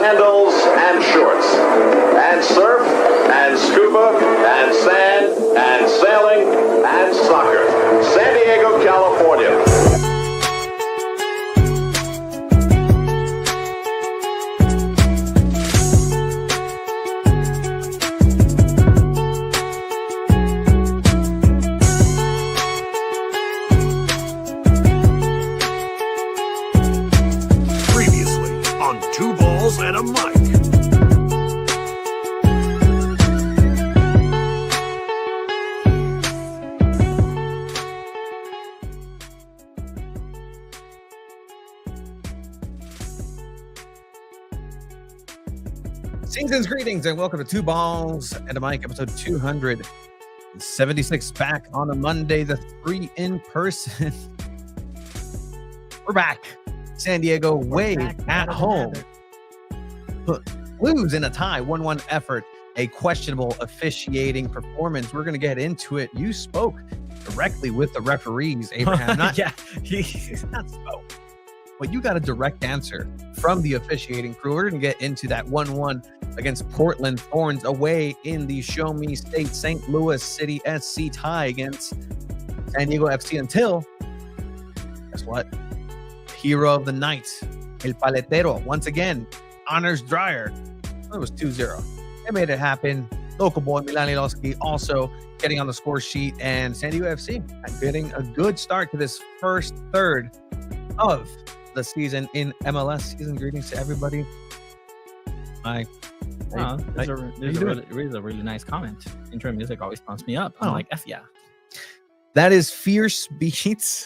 Sandals and shorts, and surf, and scuba, and sand, and sailing, and soccer. San Diego, California. Previously on Two Balls and a Mic. Season's greetings and welcome to Two Balls and a Mic, episode 276, back on a Monday, the 3 in person. We're back. San Diego Wave at home. Blues in a tie, 1-1 effort, a questionable officiating performance. We're going to get into it. You spoke directly with the referees, Abraham. He's not spoke. But you got a direct answer from the officiating crew. We're going to get into that 1-1 against Portland Thorns away in the Show Me State St. Louis City SC tie against San Diego FC until, guess what? Hero of the night, El Paletero, once again, honors Dreyer. It was 2-0. They made it happen. Local boy Milan Ilowski also getting on the score sheet, and San Diego FC getting a good start to this first third of the season in MLS. Season greetings to everybody. There's a really nice comment. Intro music always pumps me up. I'm like, F yeah. That is Fierce Beats.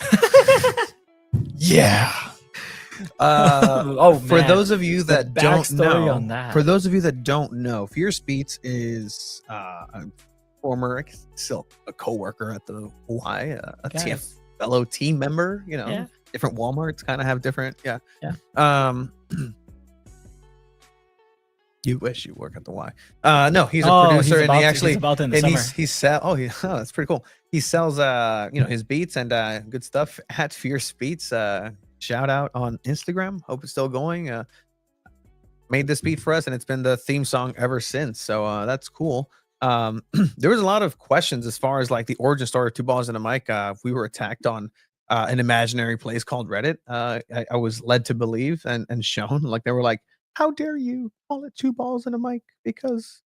Yeah. For those of you that don't know, on that. For those of you that don't know, Fierce Beats is a former a co-worker at the Y, fellow team member. You know, different Walmarts kind of have different. Yeah. You wish you work at the Y. No, he's a producer, and he actually that's pretty cool. He sells his beats and good stuff at Fierce Beats. Shout out on Instagram. Hope it's still going. Made this beat for us, and it's been the theme song ever since. So that's cool. There was a lot of questions as far as like the origin story of Two Balls and a Mic. We were attacked on an imaginary place called Reddit. I was led to believe and shown like they were like, how dare you call it Two Balls and a Mic because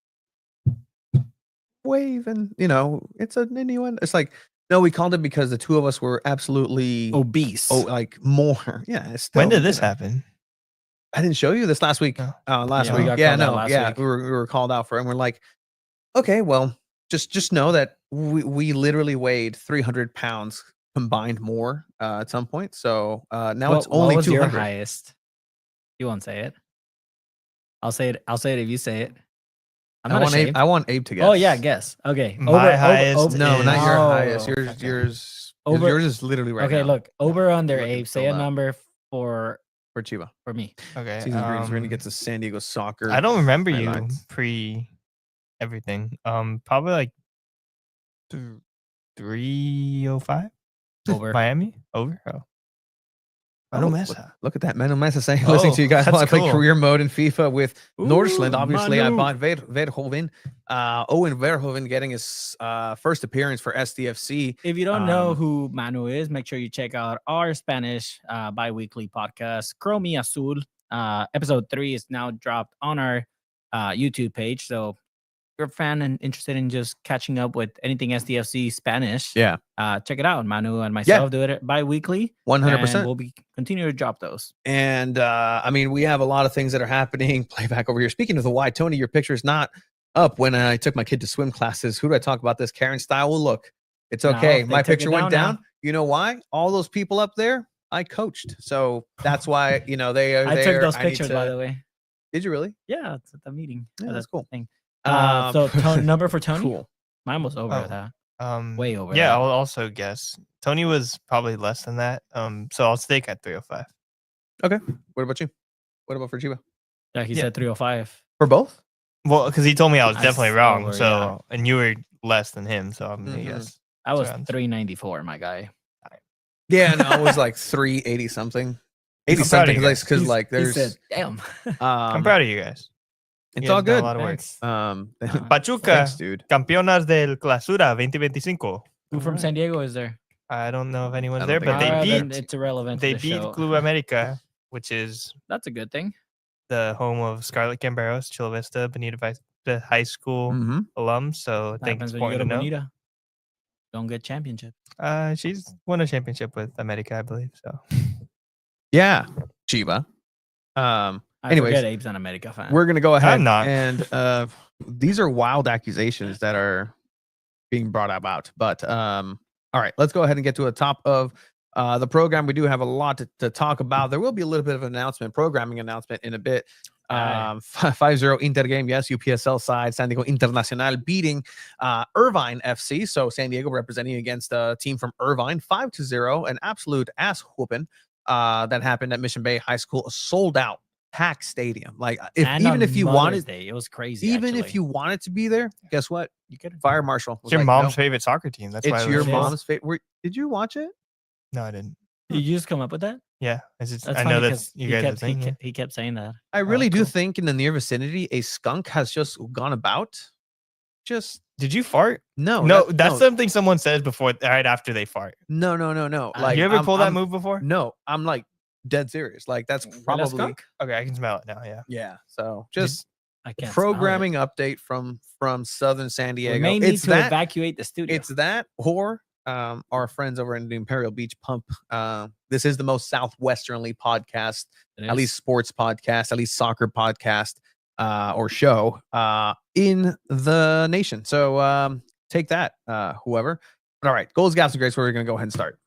wave and it's an innuendo. It's like, no, we called it because the two of us were absolutely obese. Oh, like more. Yeah. When did this happen? I didn't show you this last week. Last week. Week. We were called out for it. And we're like, okay, well, just know that we literally weighed 300 pounds combined more at some point. So now it's only 200. Your highest? You won't say it. I'll say it if you say it. I want Abe to guess. Oh yeah, guess. Okay. My highest. No, not your highest. Yours is literally right. Okay, now. Look, over under Abe. Say a number for Chiba. For me. Okay. Season greetings. We're gonna get to San Diego soccer. I don't remember you pre everything. Probably like 305. Over. Miami. Over. Oh. Look at that. Manu Mesa saying, listening to you guys while I play career mode in FIFA with Nordsland. Obviously, Manu. I bought Verhoeven. Owen Verhoeven getting his first appearance for SDFC. If you don't know who Manu is, make sure you check out our Spanish bi-weekly podcast, Cromi Azul. Episode 3 is now dropped on our YouTube page. So you're a fan and interested in just catching up with anything SDFC Spanish, Yeah. Check it out. Manu and myself do it bi-weekly. 100%. We'll be continue to drop those. And I mean, we have a lot of things that are happening. Playback over here. Speaking of the why, Tony, your picture is not up when I took my kid to swim classes. Who do I talk about this? Karen Style. Well, look, it's okay. My picture went down. You know wwhy? All those people up there, I coached. So that's why, you know, they are I there. took those pictures, by the way. Did you really? Yeah, it's at the meeting. Yeah, that's cool. Thing. So number for Tony? Cool. Mine was over that. Way over Yeah, that. I'll also guess. Tony was probably less than that. So I'll stake at 305. Okay. What about you? What about for Chiba? Yeah, he said 305. For both? Well, because he told me I was definitely wrong. over, So and you were less than him. So I'm gonna guess. I was 394, my guy. Yeah, no, it was like 380 something. 80 I'm proud of something you because like there's He said, damn. I'm proud of you guys. It's You all guys done good. A lot of work. Thanks. Pachuca, Thanks, dude. campeonas del Clausura 2025. Who from San Diego is there? I don't know if anyone's I there, don't but think they Then beat it's irrelevant. they to the beat show. Club America, which is That's a good thing. the home of Scarlett Camberos, Chula Vista, Bonita the high school Mm-hmm. alum. So I What think happens it's when you go important to to know. Bonita? Don't get championship. She's won a championship with America, I believe. So Yeah, Chiba. Anyways, forget Abe's an America fan. we're gonna go ahead I'm not. and these are wild accusations that are being brought about. But all right, let's go ahead and get to the top of the program. We do have a lot to talk about. There will be a little bit of an announcement, programming announcement in a bit. 5-0 Inter game, yes, UPSL side, San Diego Internacional beating Irvine FC. So San Diego representing against a team from Irvine, 5-0, an absolute ass whooping that happened at Mission Bay High School, a sold out packed stadium. Like even if you wanted, it was crazy. even if you wanted to be there, guess what? you could Fire marshal. it's your mom's favorite soccer team. That's why It's I your was- mom's favorite. Did you watch it? No, I didn't. Did you just come up with that? Yeah, it's just, That's I funny know 'cause that's you guys. he kept saying that. I really do cool. think in the near vicinity, a skunk has just gone about. Just Did you fart? no, No, that- that's no, something someone says before, right after they fart. no. Like you ever I'm- pull that I'm- move before? No, I'm like dead serious. Like that's Really, probably skunk? Okay, I can smell it now. Yeah. yeah. So just I can't smell it. programming update from Southern San Diego. We may need It's to that. evacuate the studio. It's that or our friends over in the Imperial Beach Pump. This is the most southwesternly podcast, at least sports podcast, at least soccer podcast or show in the nation. So take that, whoever. But all right, goals, gaps, and grades. Where we're going to go ahead and start.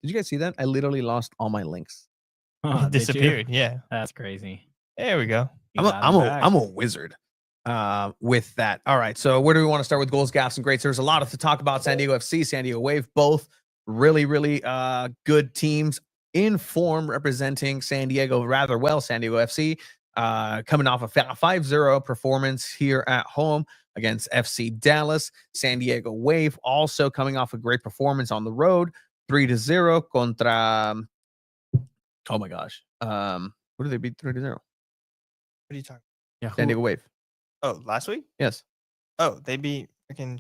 Did you guys see that? I literally lost all my links. Huh, did you? Disappeared. Yeah. That's crazy. There we go. You got I'm it a back. I'm a wizard with that. All right, so where do we want to start with goals, gaps, and greats? There's a lot to talk about. San Diego FC, San Diego Wave, both really good teams in form, representing San Diego rather well. San Diego FC coming off a 5-0 performance here at home against FC Dallas. San Diego Wave also coming off a great performance on the road, 3-0 contra. Oh my gosh, who did they beat 3-0? What are you talking? Yeah, San Diego Wave. Oh, last week? Yes. Oh, they beat freaking.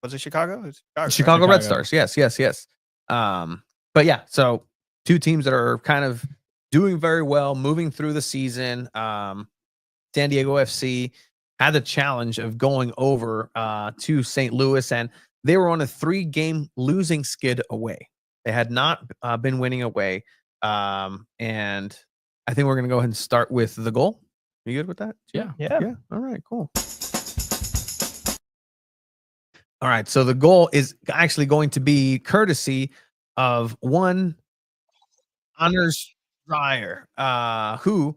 Was it Chicago? It was Chicago. Chicago Red Chicago. Stars. Yes. But yeah, so two teams that are kind of doing very well, moving through the season. San Diego FC had the challenge of going over to St. Louis, and they were on a 3-game losing skid away. They had not been winning away. And I think we're going to go ahead and start with the goal. You good with that? Yeah. Yeah. All right, cool. All right, so the goal is actually going to be courtesy of one Anders Dreyer, who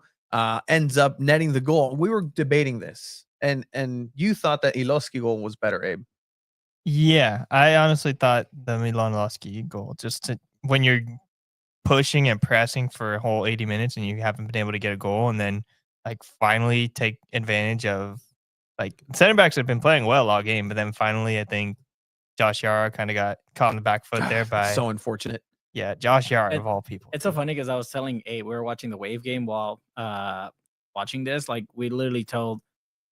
ends up netting the goal. We were debating this, and you thought that Iloski goal was better, Abe. Yeah, I honestly thought the Milanovsky goal, just to, when you're pushing and pressing for a whole 80 minutes and you haven't been able to get a goal, and then like finally take advantage of, like, center backs have been playing well all game, but then finally I think Josh Yara kind of got caught in the back foot there by So unfortunate. yeah, Josh Yara of all people. It's so funny because I was telling Abe, we were watching the Wave game while watching this. Like, we literally told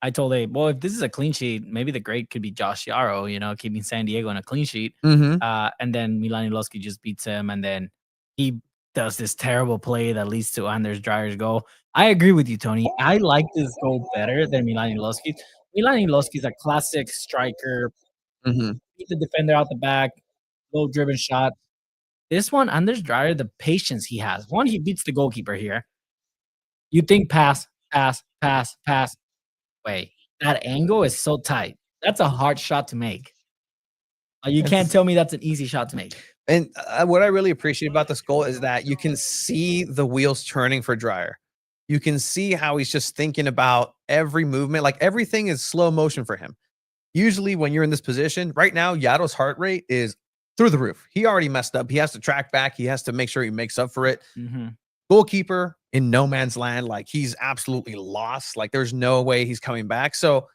I told Abe, well, if this is a clean sheet, maybe the grade could be Josh Yarrow, keeping San Diego in a clean sheet. Mm-hmm. And then Milan Iloski just beats him, and then he does this terrible play that leads to Anders Dreyer's goal. I agree with you, Tony. I like this goal better than Milan Iloski. Milan Iloski is a classic striker. Mm-hmm. Beat the defender out the back, low-driven shot. This one, Anders Dreyer, the patience he has. One, he beats the goalkeeper here. You think pass. Wait, that angle is so tight. That's a hard shot to make. You can't tell me that's an easy shot to make. And what I really appreciate about this goal is that you can see the wheels turning for Dreyer. You can see how he's just thinking about every movement. Like everything is slow motion for him. Usually when you're in this position, right now, Yado's heart rate is through the roof. He already messed up. He has to track back. He has to make sure he makes up for it. Mm-hmm. Goalkeeper in no man's land. Like he's absolutely lost. Like there's no way he's coming back. So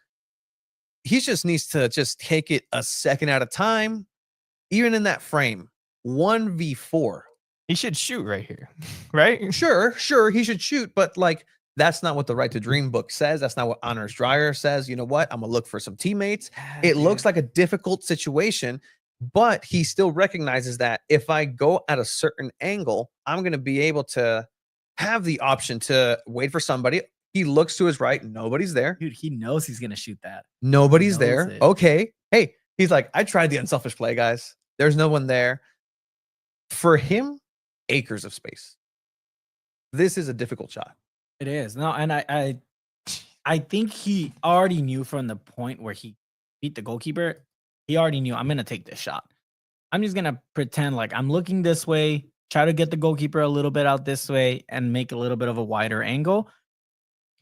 he just needs to just take it a second at a time. Even in that frame, 1v4. He should shoot right here, right? Sure, he should shoot, but like that's not what the Right to Dream book says. That's not what Anders Dreyer says. You know what? I'm gonna look for some teammates. It looks like a difficult situation, but he still recognizes that if I go at a certain angle, I'm gonna be able to have the option to wait for somebody. He looks to his right, nobody's there. Dude, he knows he's gonna shoot that. Nobody's there. It. Okay. Hey, he's like, I tried the unselfish play, guys. There's no one there. For him, acres of space. This is a difficult shot. It is. No, and I think he already knew from the point where he beat the goalkeeper, he already knew I'm gonna take this shot. I'm just gonna pretend like I'm looking this way, try to get the goalkeeper a little bit out this way, and make a little bit of a wider angle.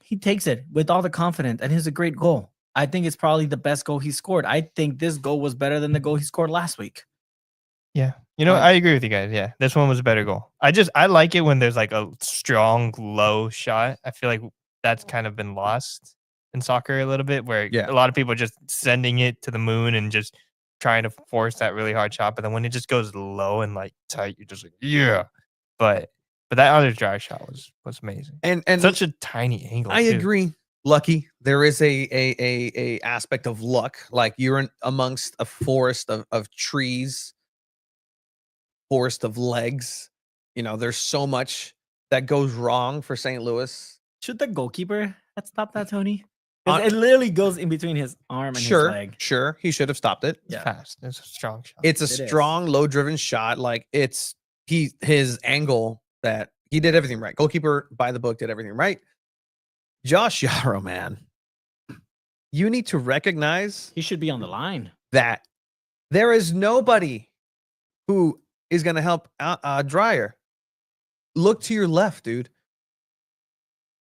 He takes it with all the confidence, and it's a great goal. I think it's probably the best goal he scored. I think this goal was better than the goal he scored last week. Yeah. I agree with you guys. Yeah. This one was a better goal. I like it when there's like a strong, low shot. I feel like that's kind of been lost in soccer a little bit, where a lot of people are just sending it to the moon and just trying to force that really hard shot. But then when it just goes low and like tight, you're just like, yeah. But that other dry shot was amazing. And such a tiny angle. I agree. Lucky. There is a aspect of luck. Like you're amongst a forest of trees, forest of legs. There's so much that goes wrong for St. Louis. Should the goalkeeper have stopped that, Tony? It literally goes in between his arm and his leg. Sure. He should have stopped it. It's fast. It's a strong shot. It's a strong, low-driven shot. Like his angle that he did everything right. Goalkeeper by the book did everything right. Josh Yarrow, man, you need to recognize he should be on the line. That there is nobody who is going to help Dreyer. Look to your left, dude.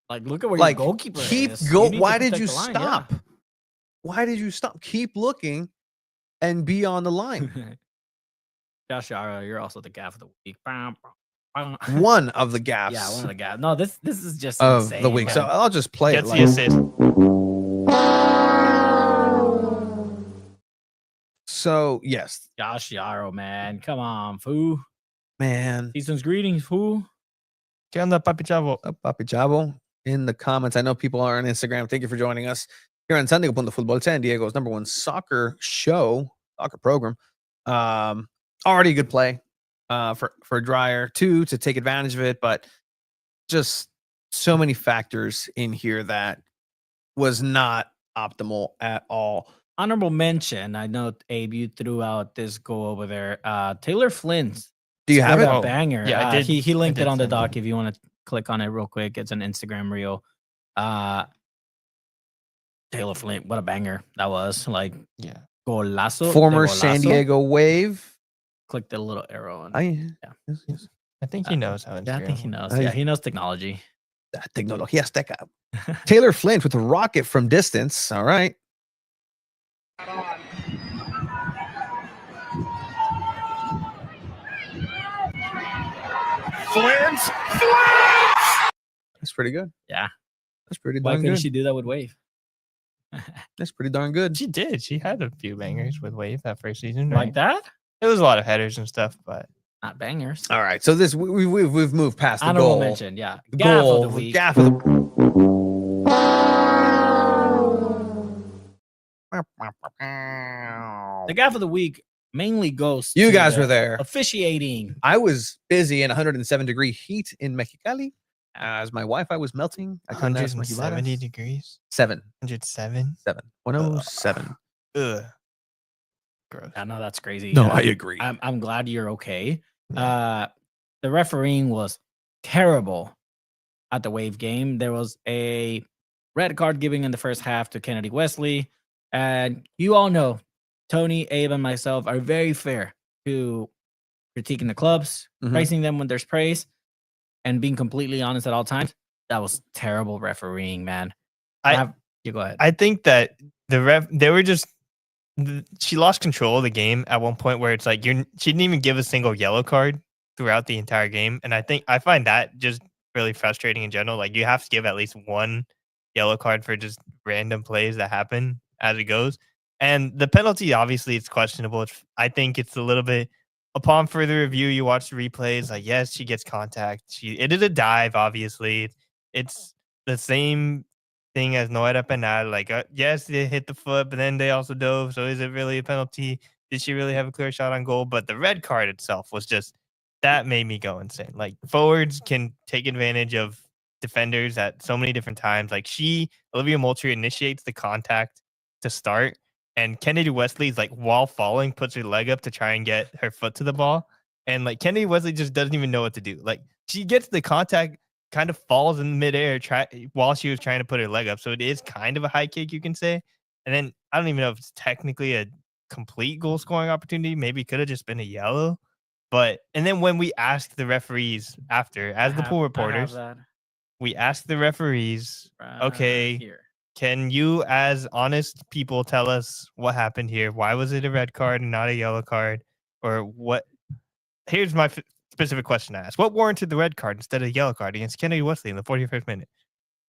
Like, look at where your goalkeeper is. Why did you stop? Yeah. Why did you stop? Keep looking and be on the line. Josh Yarrow, you're also the gaff of the week. One of the gaffs. Yeah, one of the gaffs. No, this is just of insane, the week. man. So I'll just play Gets it. the assist. So yes, Josh Yarrow, man, come on, foo. Man, Season's greetings, foo. ¿Qué onda, Papi Chavo? Papi Chavo in the comments. I know people are on Instagram. Thank you for joining us here on San Diego Punto Fútbol, San Diego's #1 soccer program. Already a good play for Dreyer too, to take advantage of it, but just so many factors in here that was not optimal at all. Honorable mention. I know, Abe, you threw out this goal over there. Taylor Flynn. Do you have it? A banger. Yeah, I did. He linked it on the doc if you want to click on it real quick. It's an Instagram reel. Taylor Flint, what a banger that was. Like, yeah. Golazo. Former San Diego Wave. Click the little arrow. And, Yes. I think he knows how. Yeah, I think he knows. Yeah, he knows technology. Tecnología Azteca. Taylor Flint with a rocket from distance. All right. Flint! That's pretty good. Yeah. That's pretty Why darn couldn't good. she do that with Wave? That's pretty darn good. She did. She had a few bangers with Wave that first season. Like that? It was a lot of headers and stuff, but not bangers. All right. So this we've moved past the Honorable goal. mention, yeah. Gaff of the week. Gaff of the The gaff of the week mainly goes. You to guys the were there. officiating. I was busy in 107-degree heat in Mexicali. As my Wi-Fi was melting, I couldn't ask my 170 Jivaras. degrees. 7. 107. 107. Ugh. Gross. I know that's crazy. No, I agree. I'm glad you're okay. Yeah. The refereeing was terrible at the Wave game. There was a red card giving in the first half to Kennedy Wesley. And you all know Tony, Abe, and myself are very fair to critiquing the clubs, praising them when there's praise, and being completely honest at all times. That was terrible refereeing, man. You go ahead. I think that they were just, she lost control of the game at one point where it's like, she didn't even give a single yellow card throughout the entire game. And I find that just really frustrating in general. Like, you have to give at least one yellow card for just random plays that happen as it goes. And the penalty, obviously, it's questionable. I think it's a little bit, upon further review, you watch the replays, like, yes, she gets contact. It is a dive, obviously. It's the same thing as Noeda Penal. Like, yes, they hit the foot, but then they also dove. So is it really a penalty? Did she really have a clear shot on goal? But the red card itself was just, that made me go insane. Like, forwards can take advantage of defenders at so many different times. Like, Olivia Moultrie initiates the contact to start, and Kennedy Wesley's like, while falling, puts her leg up to try and get her foot to the ball. And like, Kennedy Wesley just doesn't even know what to do. Like, she gets the contact, kind of falls in midair while she was trying to put her leg up. So it is kind of a high kick, you can say. And then I don't even know if it's technically a complete goal scoring opportunity. Maybe it could have just been a yellow. And then when we asked the referees after, as the pool reporters, we asked the referees, okay, can you, as honest people, tell us what happened here? Why was it a red card and not a yellow card? Or what? Here's my specific question I asked. What warranted the red card instead of the yellow card against Kennedy Wesley in the 41st minute?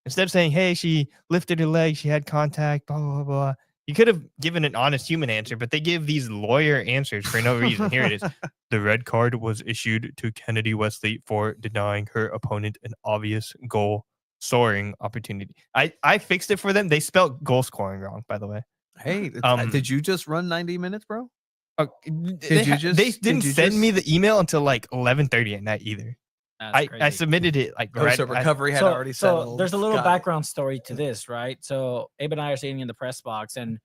Instead of saying, hey, she lifted her leg, she had contact, blah, blah, blah. You could have given an honest human answer, but they give these lawyer answers for no reason. Here it is. The red card was issued to Kennedy Wesley for denying her opponent an obvious goal scoring opportunity. I fixed it for them. They spelled goal scoring wrong, by the way. Hey, did you just run 90 minutes, bro? They didn't send me the email until like 11:30 at night either. I submitted it like so recovery had already settled. So there's a little background story to this, right? So Abe and I are sitting in the press box and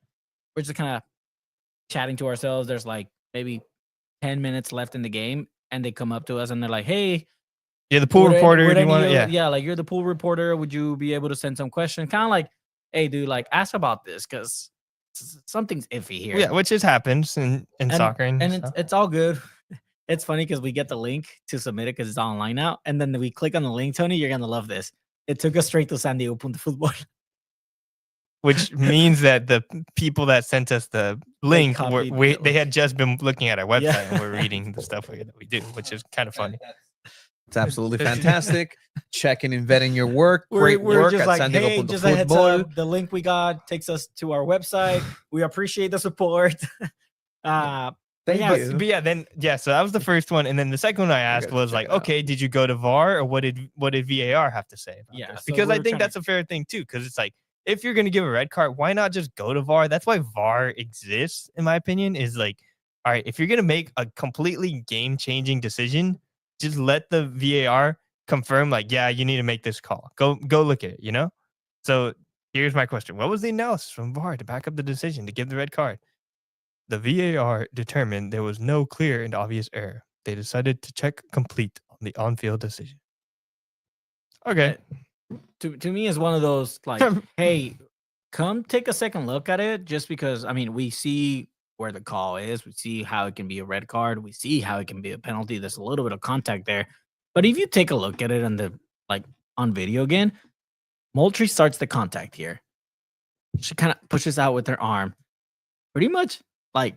we're just kind of chatting to ourselves. There's like maybe 10 minutes left in the game, and they come up to us and they're like, hey, you're the pool reporter. Like, you're the pool reporter. Would you be able to send some questions? Kind of like, hey, dude, like, ask about this because something's iffy here. Yeah, which just happens in soccer. And it's all good. It's funny because we get the link to submit it because it's online now. And then we click on the link, Tony, you're going to love this. It took us straight to San Diego Punto Football. Which means that the people that sent us the link, they had just been looking at our website and we're reading the stuff that we do, which is kind of funny. It's absolutely fantastic. Checking and vetting your work. Great work just at like, San Diego hey, Punto just a heads Football. up, the link we got takes us to our website. We appreciate the support. Thank you. So that was the first one, and then the second one I asked was like, okay, did you go to VAR, or what did VAR have to say about this? Because I think that's a fair thing too. Because it's like, if you're going to give a red card, why not just go to VAR? That's why VAR exists, in my opinion. Is like, all right, if you're going to make a completely game-changing decision, just let the VAR confirm, like, yeah, you need to make this call. Go look at it. You know. So here's my question: what was the analysis from VAR to back up the decision to give the red card? The VAR determined there was no clear and obvious error. They decided to check complete on the on-field decision. Okay. To me, is one of those like, hey, come take a second look at it, just because, I mean, we see where the call is. We see how it can be a red card. We see how it can be a penalty. There's a little bit of contact there. But if you take a look at it on video again, Moultrie starts the contact here. She kind of pushes out with her arm. Pretty much like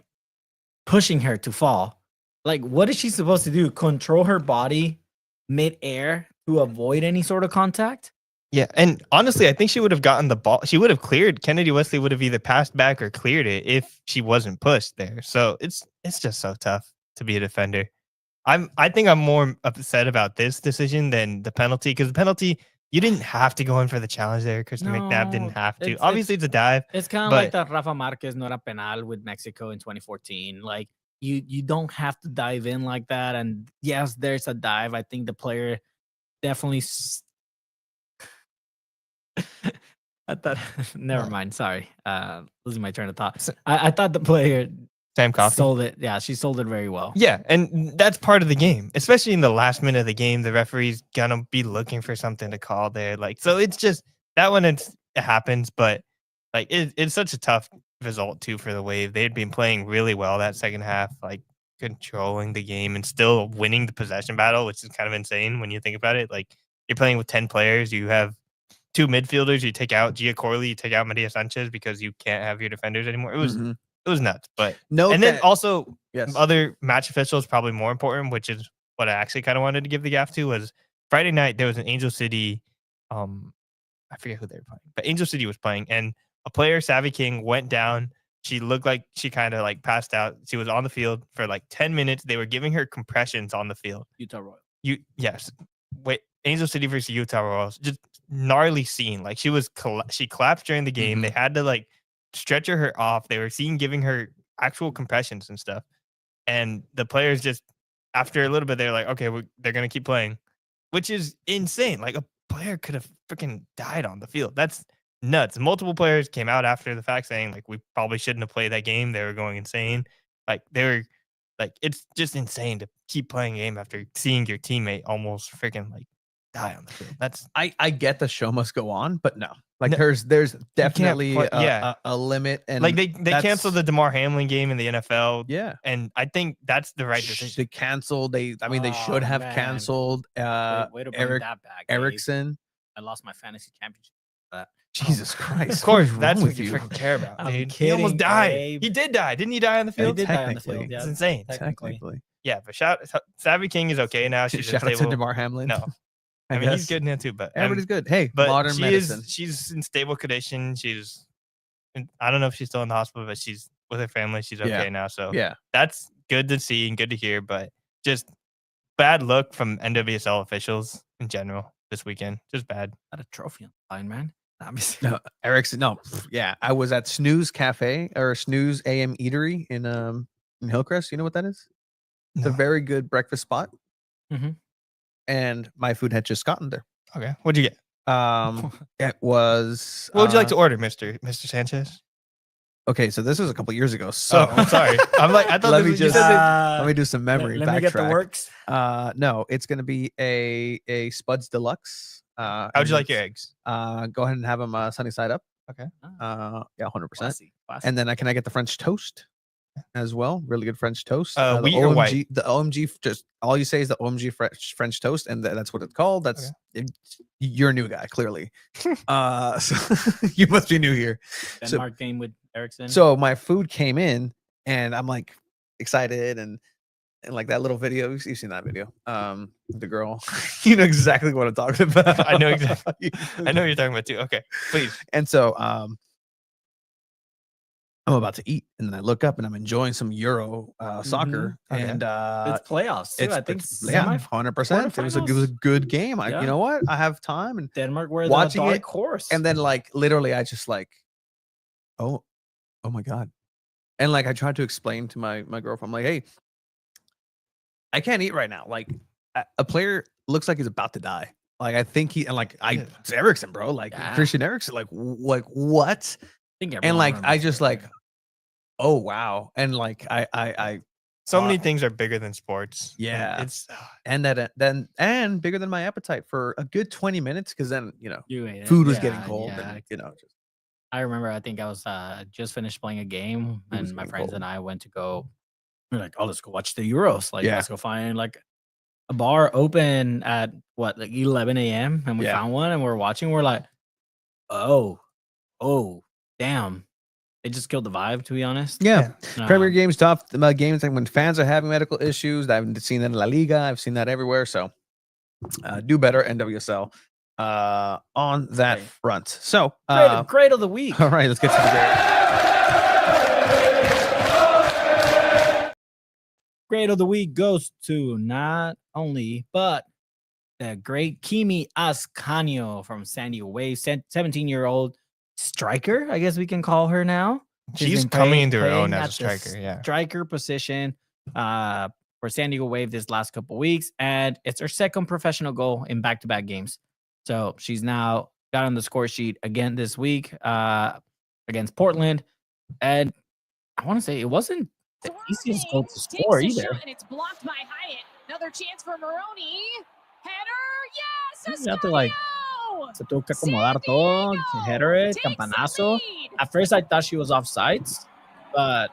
pushing her to fall. Like, what is she supposed to do? Control her body mid-air to avoid any sort of contact? Yeah, and honestly, I think she would have gotten the ball. She would have cleared. Kennedy Wesley would have either passed back or cleared it if she wasn't pushed there. So it's just so tough to be a defender. I think I'm more upset about this decision than the penalty, because the penalty, you didn't have to go in for the challenge there. Kristen McNabb didn't have to. Obviously, it's a dive. It's kind of like the Rafa Marquez Nora Penal with Mexico in 2014. Like you don't have to dive in like that. And yes, there's a dive. I think the player definitely. I thought. Never mind. Sorry, losing my train of thought. I thought the player Sam Coffey sold it. Yeah, she sold it very well. Yeah, and that's part of the game, especially in the last minute of the game. The referee's gonna be looking for something to call there, like so. It's just that one. It happens, but like it's such a tough result too for the Wave. They'd been playing really well that second half, like controlling the game and still winning the possession battle, which is kind of insane when you think about it. Like you're playing with 10 players, you have 2 midfielders, you take out Gia Corley, you take out Maria Sanchez because you can't have your defenders anymore. It was nuts. But then also other match officials, probably more important, which is what I actually kind of wanted to give the gaff to, was Friday night there was an Angel City, I forget who they were playing, but Angel City was playing, and a player, Savvy King, went down. She looked like she kind of like passed out. She was on the field for like 10 minutes. They were giving her compressions on the field. Utah Royal. Yes. Wait, Angel City versus Utah Royals. Just gnarly scene. Like she collapsed during the game. They had to like stretcher her off. They were giving her actual compressions and stuff. And the players just, after a little bit, they're like, okay, they're going to keep playing, which is insane. Like a player could have freaking died on the field. That's nuts. Multiple players came out after the fact saying like, we probably shouldn't have played that game. They were going insane. Like they were like, it's just insane to keep playing a game after seeing your teammate almost freaking like die on the field. That's I get the show must go on, but no. Like there's definitely a limit, and like they canceled the DeMar Hamlin game in the NFL. Yeah, and I think that's the right decision. They canceled. They should have canceled. Way to bring that back, Erickson. I lost my fantasy championship. Jesus Christ! Of course, that's what you freaking care about, dude. Kidding, he almost died. Gabe. He did die. Didn't he die on the field? He did die on the field. Yeah, it's insane. Technically. Yeah, but Savvy King is okay now. She's shout out to DeMar Hamlin. No. I mean, he's good now too, but everybody's good. Hey, but modern medicine. She's in stable condition. I don't know if she's still in the hospital, but she's with her family. She's okay now. So that's good to see and good to hear. But just bad look from NWSL officials in general this weekend. Just bad. Not a trophy on the line, man. No, Erickson. No, I was at Snooze Cafe or Snooze AM Eatery in Hillcrest. You know what that is? It's a very good breakfast spot. And my food had just gotten there. Okay, what'd you get? It was. What would you like to order, Mr. Sanchez? Okay, so this was a couple years ago. So I'm sorry. I'm like, I thought. Let me do some memory. Let me get the works. No, it's gonna be a Spuds Deluxe. How'd you like your eggs? Go ahead and have them sunny side up. Okay. Yeah, 100%. And then can I get the French toast as well? Really good French toast. Wheat or white? The OMG, just all you say is the OMG French toast, and that's what it's called. That's you're a new guy, clearly. So you must be new here. Denmark game with Erickson. So my food came in, and I'm like excited, and like that little video. You've seen that video? The girl. You know exactly what I'm talking about. I know exactly. I know what you're talking about too. Okay, please. And so I'm about to eat, and then I look up, and I'm enjoying some Euro soccer, and it's playoffs too. I think 100%. It was a good game. You know what? I have time, and Denmark were watching the it, dark horse, and then like literally, I just like, oh my god, and like I tried to explain to my girlfriend, I'm like, hey, I can't eat right now. Like a player looks like he's about to die. Like I think it's Erickson, bro. Like Christian Erickson. Like what? And like I just like. Oh wow! And like I so many things are bigger than sports. Yeah, it's and bigger than my appetite for a good 20 minutes, because then food was getting cold. And, I remember. I think I was just finished playing a game, and my friends and I went to go. We're like, oh, let's go watch the Euros. Like, let's go find like a bar open at like 11 a.m. and we found one, and we're watching. We're like, oh, damn. They just killed the vibe, to be honest. Yeah. Premier games, tough games, like when fans are having medical issues. I've seen that in La Liga. I've seen that everywhere. So do better, NWSL, on that front. So great of the week. All right, let's get to the great of the week goes to not only, but the great Kimi Ascanio from San Diego Wave, 17-year-old striker, I guess we can call her now. She's been coming into her own playing as a at the striker. Yeah. striker position for San Diego Wave this last couple weeks, and it's her second professional goal in back-to-back games. So she's now got on the score sheet again this week against Portland, and I want to say it wasn't the easiest goal to score either. And it's blocked by Hyatt. Another chance for Maroney. Header, yes! You have to like se tuvo que acomodar todo, header it, campanazo. At first, I thought she was offsides, but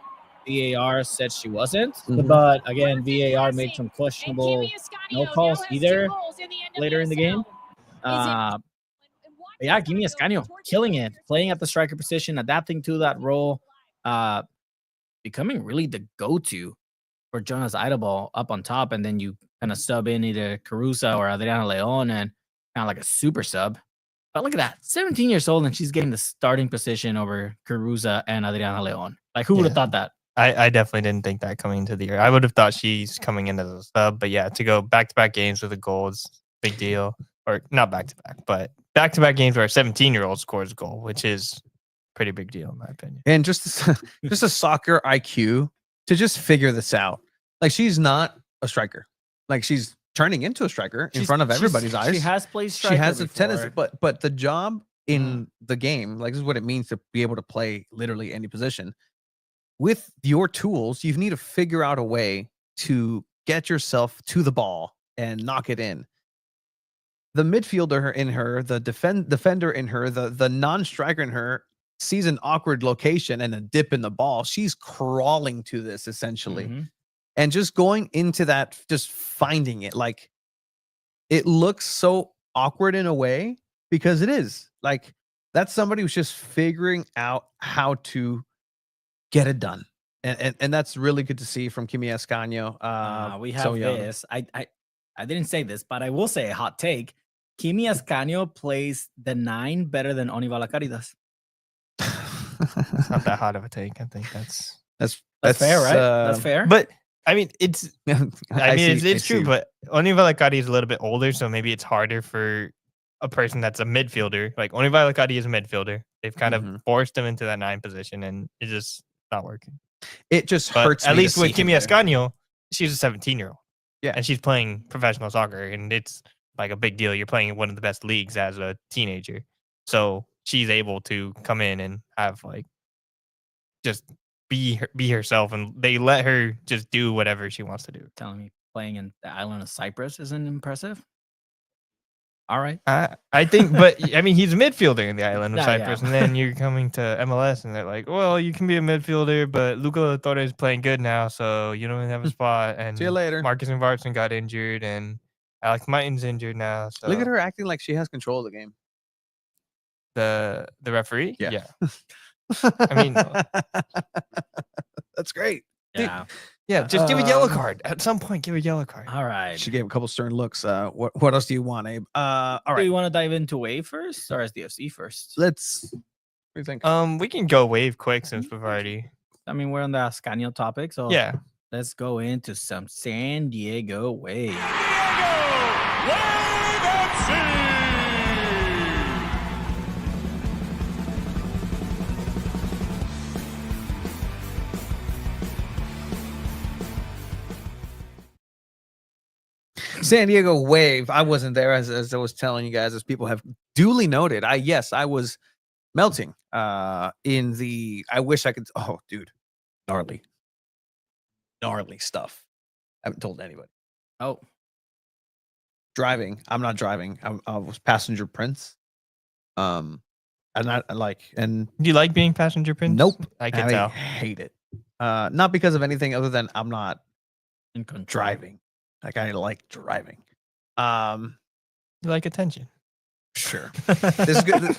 VAR said she wasn't. But again, VAR made some questionable no calls either later in the game. Yeah, Kimi Ascanio killing it, playing at the striker position, adapting to that role, becoming really the go-to for Jonas Idabal up on top, and then you kind of sub in either Carusa or Adriana Leon and kind of like a super sub. But look at that, 17 years old, and she's getting the starting position over Carusa and Adriana Leon. Like, who would have thought that? I definitely didn't think that coming into the year. I would have thought she's coming in as a sub, but yeah, to go back-to-back games with a goal is big deal. Or not back-to-back, but back-to-back games where a 17-year-old scores a goal, which is pretty big deal in my opinion. And just a soccer IQ to just figure this out. Like, she's not a striker. Like, she's turning into a striker in front of everybody's eyes. She has played striker. She has a before. tennis, but the job in the game, like, this is what it means to be able to play literally any position. With your tools, you need to figure out a way to get yourself to the ball and knock it in. The midfielder in her, the defender in her, the non-striker in her sees an awkward location and a dip in the ball. She's crawling to this essentially. And just going into that, just finding it. Like, it looks so awkward in a way because it is. Like, that's somebody who's just figuring out how to get it done. And that's really good to see from Kimi Ascanio. We have this. I didn't say this, but I will say a hot take. Kimi Ascanio plays the 9 better than Onivala Caritas. It's not that hot of a take. I think that's fair, right? That's fair. But I mean, it's it's true. But Onivala Cari is a little bit older, so maybe it's harder for a person that's a midfielder. Like, Onivala Cari is a midfielder. They've kind of forced him into that 9 position, and it's just not working. It just hurts. At least with Kimi Ascanio, she's a 17-year-old. Yeah, and she's playing professional soccer, and it's like a big deal. You're playing in one of the best leagues as a teenager, so she's able to come in and have like just be herself, and they let her just do whatever she wants to do. Telling me playing in the island of Cyprus isn't impressive? All right. I think, but I mean, he's a midfielder in the island of Cyprus, and then you're coming to MLS, and they're like, well, you can be a midfielder, but Luca Torres is playing good now, so you don't have a spot. And see you later. Marcus Invartson got injured, and Alex Martin's injured now. So look at her acting like she has control of the game. The referee? Yeah. I mean, that's great. Yeah. Yeah, just give a yellow card. At some point, give a yellow card. All right. She gave a couple stern looks. What else do you want, Abe? All right. Do you want to dive into Wave first or SDFC first? What do you think? We can go Wave quick since we've already. I mean, we're on the Ascanio topic, so yeah. Let's go into some San Diego Wave. San Diego Wave. I wasn't there, as I was telling you guys, as people have duly noted. I was melting in the. I wish I could. Oh, dude, gnarly stuff. I haven't told anybody. Oh, driving. I'm not driving. I was passenger prince. I'm not like. And do you like being passenger prince? Nope. I can tell. Hate it. Not because of anything other than I'm not in control. Driving. Like, I like driving. You like attention. Sure. This is good.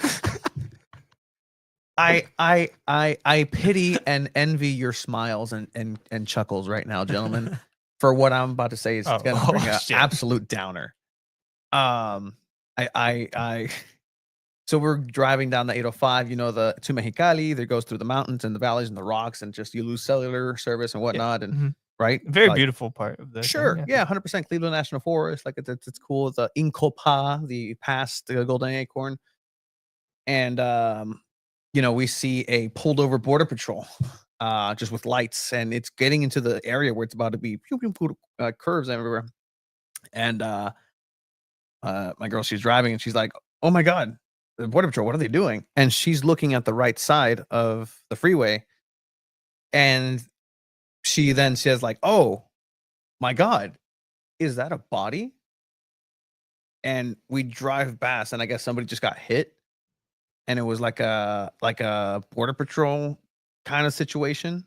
I pity and envy your smiles and chuckles right now, gentlemen, for what I'm about to say is gonna bring an absolute downer. So we're driving down the 805, to Mexicali. That goes through the mountains and the valleys and the rocks, and just you lose cellular service and whatnot. And right? Very Like, beautiful part of the thing, sure, yeah, 100% Cleveland National Forest. Like it's cool. The Incopa, the past golden acorn, and we see a pulled over border patrol, just with lights, and it's getting into the area where it's about to be curves everywhere, and my girl, she's driving, and she's like, "Oh my god, the border patrol! What are they doing?" And she's looking at the right side of the freeway, and she then says, like, "Oh my god, is that a body?" And we drive past, and I guess somebody just got hit, and it was like a border patrol kind of situation.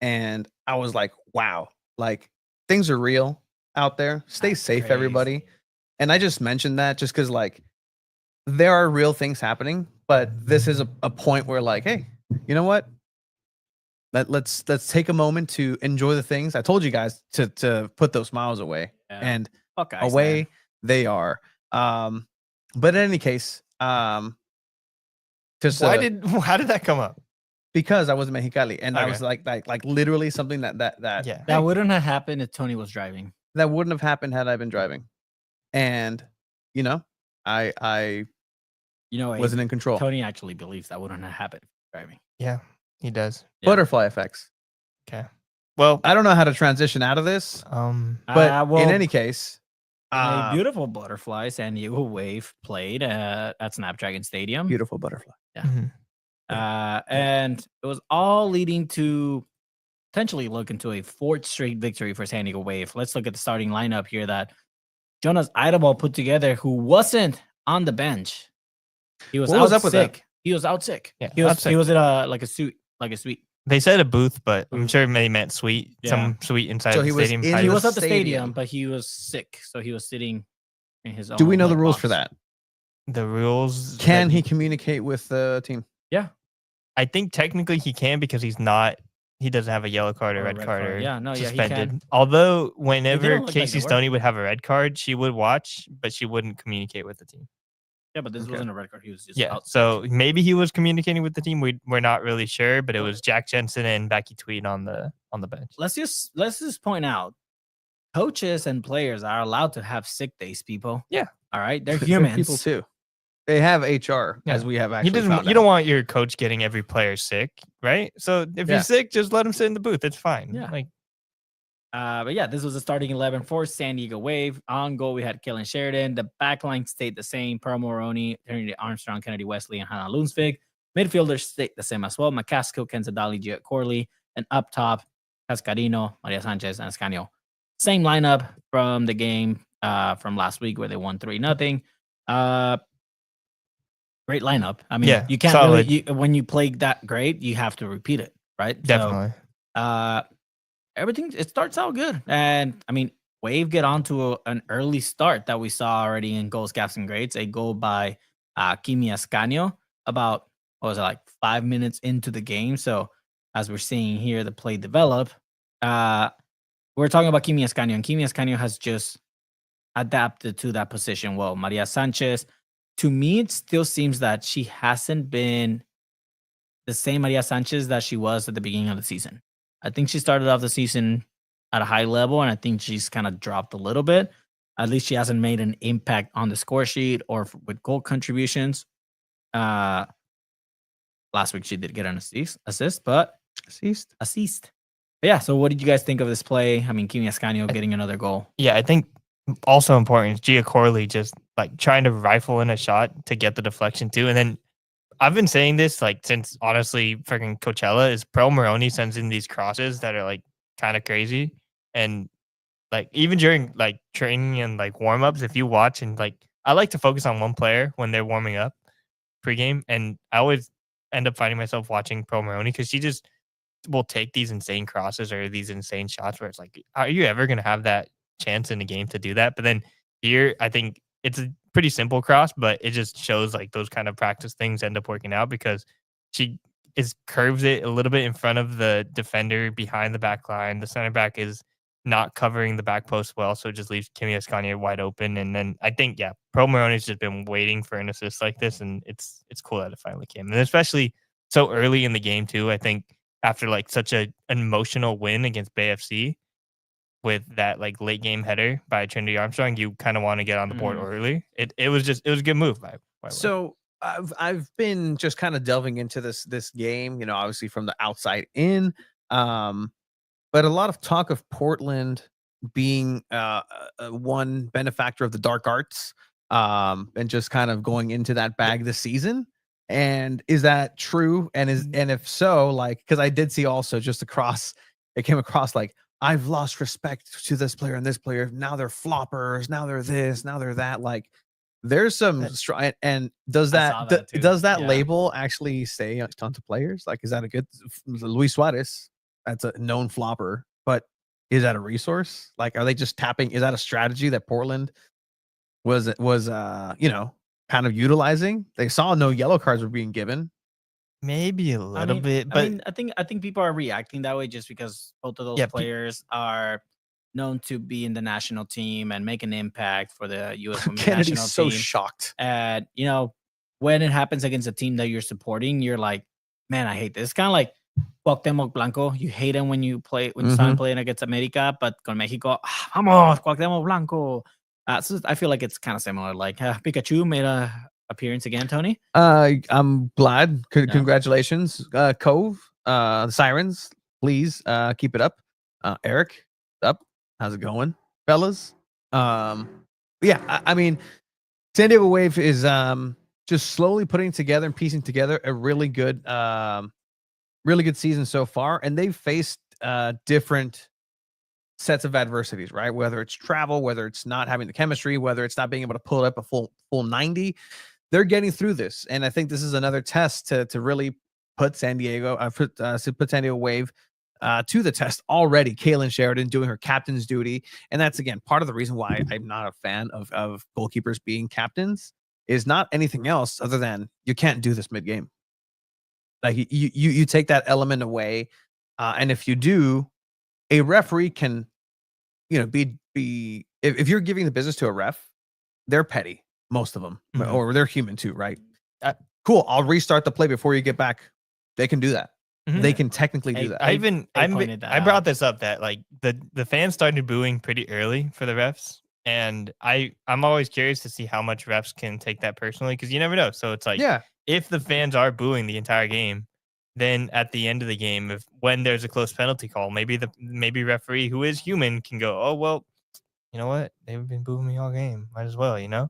And I was like, wow, like things are real out there. Stay That's safe, crazy. everybody. And I just mentioned that just because, like, there are real things happening, but this is a point where, like, hey, you know what? Let's take a moment to enjoy the things. I told you guys to put those smiles away, Yeah. and Fuck Iceland. away they are. But in any case, because how did that come up? because I was in Mexicali, and I Okay. was like literally something that Yeah. That wouldn't have happened if Tony was driving. that wouldn't have happened had I been driving, and I You know, wasn't in control. Tony actually believes that wouldn't have happened if he was driving. Yeah, he does. Yeah. Butterfly effects. Okay. Well, I don't know how to transition out of this, but well, in any case, a beautiful butterfly San Diego Wave played at Snapdragon Stadium. beautiful butterfly. mhm. And it was all leading to potentially look into a fourth straight victory for San Diego Wave. Let's look at the starting lineup here that Jonas Idabal put together, who wasn't on the bench. He was What out was up with sick. that? He was out sick. Yeah, he was out sick. he was in a suite. They said a booth, but I'm sure they meant suite. Yeah. Some suite inside So the he was stadium. in probably He the was at the stadium. stadium, but he was sick, so he was sitting in his own. Do we know the like, rules box. for that? the rules. Can that- he communicate with the team? Yeah. I think technically he can because he's not. He doesn't have a yellow card or red card or Yeah, no, yeah, he suspended. can. Although whenever look like Casey they were. Stoney would have a red card, she would watch, but she wouldn't communicate with the team. Yeah, but this Okay. wasn't a red card. He was just Yeah, out. so maybe he was communicating with the team. We're not really sure, but it was Jack Jensen and Becky Tweed on the bench. Let's just point out, coaches and players are allowed to have sick days. People. Yeah. All right, they're They're humans. people too. They have HR, Yeah. as we have actually. You found don't out. want your coach getting every player sick, right? So if Yeah. you're sick, just let him sit in the booth. It's fine. Yeah. Like But yeah, this was the starting 11 for San Diego Wave. On goal, we had Kellen Sheridan. The backline stayed the same. Pearl Moroney, Trinity Armstrong, Kennedy Wesley, and Hannah Lunsvig. Midfielders stayed the same as well. McCaskill, Ken Zadali, Gia Corley. And up top, Cascarino, Maria Sanchez, and Escanio. Same lineup from the game from last week where they won 3-0. Great lineup. I mean, Yeah, you can't solid. really, when you play that great, you have to repeat it, right? definitely. So, everything, it starts out good. And I mean, Wave get onto an early start that we saw already in goals, gaps, and grades. A goal by Kimi Ascanio about, what was it, like 5 minutes into the game. So as we're seeing here, the play develop. We're talking about Kimi Ascanio, and Kimi Ascanio has just adapted to that position well. Maria Sanchez, to me, it still seems that she hasn't been the same Maria Sanchez that she was at the beginning of the season. I think she started off the season at a high level, and I think she's kind of dropped a little bit. At least she hasn't made an impact on the score sheet or with goal contributions. Last week she did get an assist, but assist. But yeah, so what did you guys think of this play? I mean, Kimi Ascanio getting another goal. Yeah, I think also important is Gia Corley just like trying to rifle in a shot to get the deflection too. And then I've been saying this like since honestly freaking Coachella is Pearl Moroney sends in these crosses that are like kind of crazy. And like even during like training and like warm-ups, if you watch and like I like to focus on one player when they're warming up pregame. And I always end up finding myself watching Pearl Moroney because she just will take these insane crosses or these insane shots where it's like, are you ever gonna have that chance in the game to do that? But then here I think it's a pretty simple cross, but it just shows like those kind of practice things end up working out because she curves it a little bit in front of the defender behind the back line. The center back is not covering the back post well, so it just leaves Kimi Ascanio wide open. And then I think, yeah, Pearl Moroney's just been waiting for an assist like this, and it's cool that it finally came. And especially so early in the game too. I think after like such an emotional win against Bay FC with that like late game header by Trinity Armstrong. You kind of want to get on the board early. It was a good move by So I've been just kind of delving into this game, obviously from the outside in. But a lot of talk of Portland being one benefactor of the dark arts, and just kind of going into that bag this season. And is that true? And if so, like, because I did see also just it came across like, I've lost respect to this player and this player. Now they're floppers. Now they're this. Now they're that. Like, there's some and does that label actually say onto players? Like, is that a good Luis Suarez? That's a known flopper, but is that a resource? Like, are they just tapping? Is that a strategy that Portland was kind of utilizing? They saw no yellow cards were being given. Maybe a little bit, but I think people are reacting that way just because both of those players are known to be in the national team and make an impact for the U.S. women's national team. So shocked. And when it happens against a team that you're supporting, you're like, man, I hate this. It's kind of like Cuauhtemoc Blanco. You hate him when you start playing against America, but con Mexico, vamos, Cuauhtemoc Blanco. So I feel like it's kind of similar. Like Pikachu made a appearance again, Tony. I'm glad. Congratulations, Cove. The Sirens, please keep it up. Eric, up. How's it going, fellas? Yeah, I mean, San Diego Wave is just slowly putting together and piecing together a really good season so far, and they've faced different sets of adversities, right? Whether it's travel, whether it's not having the chemistry, whether it's not being able to pull up a full 90, they're getting through this, and I think this is another test to really put San Diego Wave to the test already. Kaylin Sheridan doing her captain's duty, and that's again part of the reason why I'm not a fan of goalkeepers being captains. Is not anything else other than you can't do this mid game. Like you take that element away, and if you do, a referee can, be if you're giving the business to a ref, they're petty, most of them, or they're human too, right? Cool. I'll restart the play before you get back. They can do that. They can technically do that. I brought this up that like the fans started booing pretty early for the refs, and I'm always curious to see how much refs can take that personally, because you never know. So it's like, if the fans are booing the entire game, then at the end of the game, when there's a close penalty call, maybe referee who is human can go, oh well, you know what? They've been booing me all game. Might as well,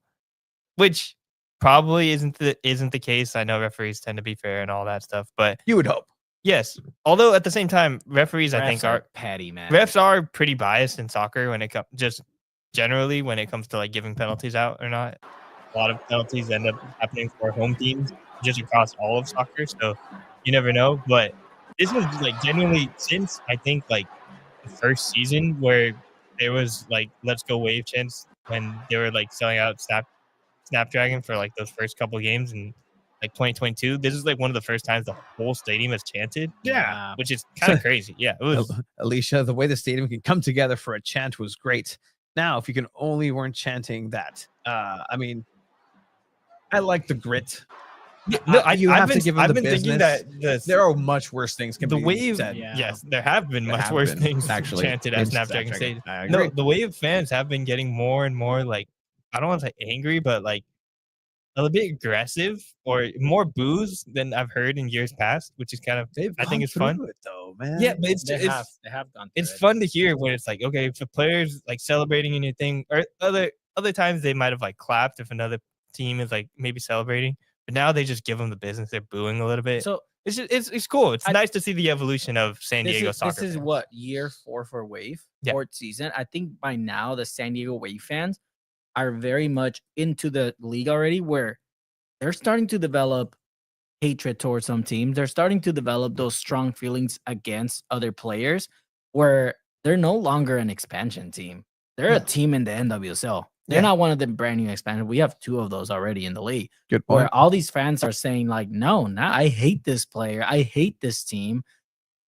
which probably isn't the case. I know referees tend to be fair and all that stuff, but you would hope. Yes. Although at the same time, referees I think are petty, man. Refs are pretty biased in soccer when it comes just generally when it comes to like giving penalties out or not. A lot of penalties end up happening for home teams just across all of soccer, so you never know. But this was like genuinely since I think like the first season where there was like Let's Go Wave chants when they were like selling out Snapdragon for like those first couple games and like 2022. This is like one of the first times the whole stadium has chanted. Yeah. Which is kind of crazy. Yeah. It was Alicia, the way the stadium can come together for a chant was great. Now, if you can only weren't chanting that, I mean, I like the grit. No, I've been thinking that there are much worse things. The Wave, yes, there have been much worse things actually chanted at Snapdragon Stadium. No, the Wave fans have been getting more and more like, I don't want to say angry, but like a little bit aggressive or more boos than I've heard in years past, which is kind of, I think it's fun. Though, man. Yeah, but they have gone. It's fun to hear when it's like, okay, if the players like celebrating in your thing, or other times they might have like clapped if another team is like maybe celebrating, but now they just give them the business. They're booing a little bit. So it's cool. It's nice to see the evolution of San Diego soccer. This is what, year 4 for Wave, fourth season. I think by now the San Diego Wave fans are very much into the league already, where they're starting to develop hatred towards some teams. They're starting to develop those strong feelings against other players, where they're no longer an expansion team. They're a team in the NWSL. They're not one of the brand new expansion. We have 2 of those already in the league. Good point. Where all these fans are saying like, no, I hate this player. I hate this team,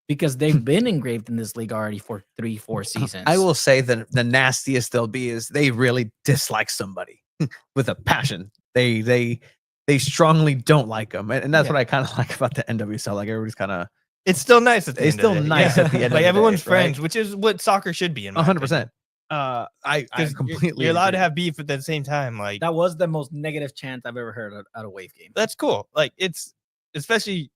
because they've been engraved in this league already for 3-4 seasons. I will say that the nastiest they'll be is they really dislike somebody with a passion. They strongly don't like them, and that's what I kind of like about the NWSL. Like everybody's kind of It's still nice at the It's end of still the day. nice at the end of Like the everyone's day, right? friends, which is what soccer should be in my 100%. opinion. I 'Cause completely you're allowed to agree. have beef at the same time. Like That was the most negative chant I've ever heard at a Wave game. that's cool. Like it's especially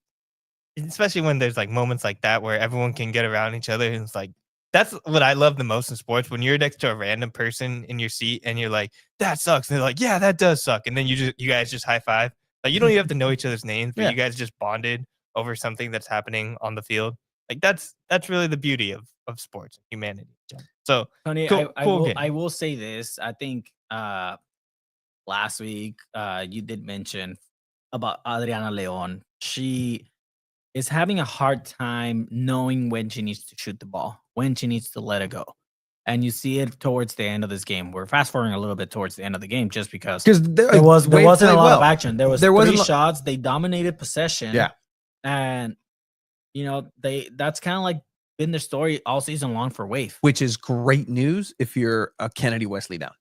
when there's like moments like that where everyone can get around each other and it's like that's what I love the most in sports when you're next to a random person in your seat and you're like that sucks and they're like yeah that does suck and then you guys just high five. Like you don't even have to know each other's names, but Yeah. you guys just bonded over something that's happening on the field. Like that's really the beauty of sports and humanity. So Tony, cool game. I will say this. I think last week you did mention about Adriana Leon. She is having a hard time knowing when she needs to shoot the ball, when she needs to let it go. And you see it towards the end of this game. We're fast forwarding a little bit towards the end of the game just because there wasn't a lot of action. There was three shots. They dominated possession. Yeah. And that's kind of like been their story all season long for Wave. Which is great news if you're a Kennedy Wesley down.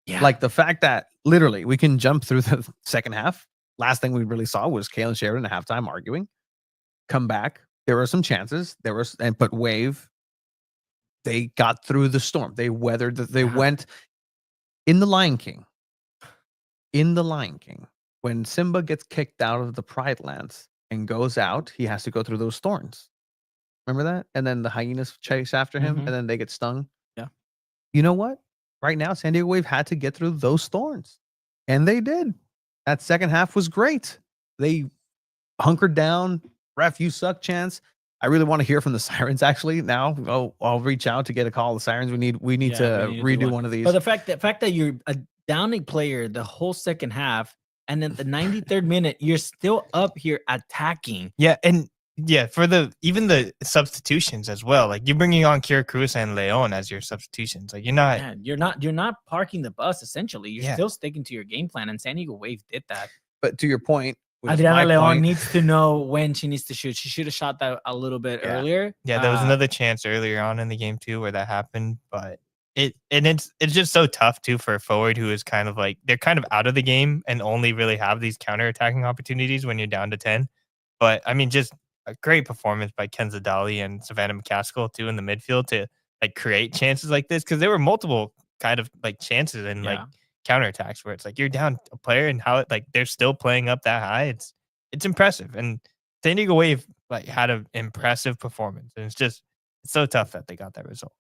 Yeah. Like the fact that literally we can jump through the second half. Last thing we really saw was Kalen Sheridan at halftime arguing. Come back. There were some chances. But Wave, they got through the storm. They weathered they went in the Lion King. In the Lion King, when Simba gets kicked out of the Pride Lands and goes out, he has to go through those thorns. Remember that? And then the hyenas chase after him and then they get stung. Yeah. You know what? Right now, San Diego Wave had to get through those thorns. And they did. That second half was great. They hunkered down. Ref, you suck chance. I really want to hear from the Sirens actually now. I'll reach out to get a call of the Sirens. We need to redo one of these. But the fact that you're a downing player the whole second half and then the 93rd minute, you're still up here attacking. Yeah, and for even the substitutions as well. Like you're bringing on Kira Cruz and Leon as your substitutions. Like you're not parking the bus essentially. You're still sticking to your game plan, and San Diego Wave did that. But to your point, Adriana Leon needs to know when she needs to shoot. She should have shot that a little bit earlier. Yeah, there was another chance earlier on in the game too where that happened, but it's just so tough too for a forward who is kind of like they're kind of out of the game and only really have these counterattacking opportunities when you're down to 10. But I mean, just a great performance by Kenza Dali and Savannah McCaskill too in the midfield to like create chances like this because there were multiple kind of like chances and like counterattacks where it's like you're down a player and how they're still playing up that high. It's impressive. And San Diego Wave like had an impressive performance. And it's so tough that they got that result.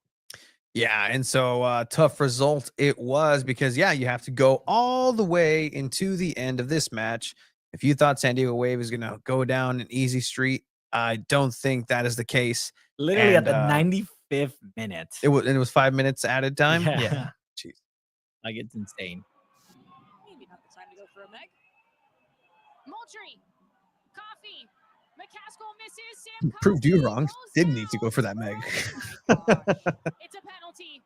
Yeah, and so tough result it was because you have to go all the way into the end of this match. If you thought San Diego Wave is gonna go down an easy street, I don't think that is the case. Literally at the 95th minute. It was 5 minutes added time. Yeah. Jeez. Like it's insane. Maybe not the time to go for a Meg. Moultrie. Coffee. McCaskill misses. Sam Proved you Coffey wrong. goes Didn't need to down. go for that Meg. Oh my gosh. It's a penalty.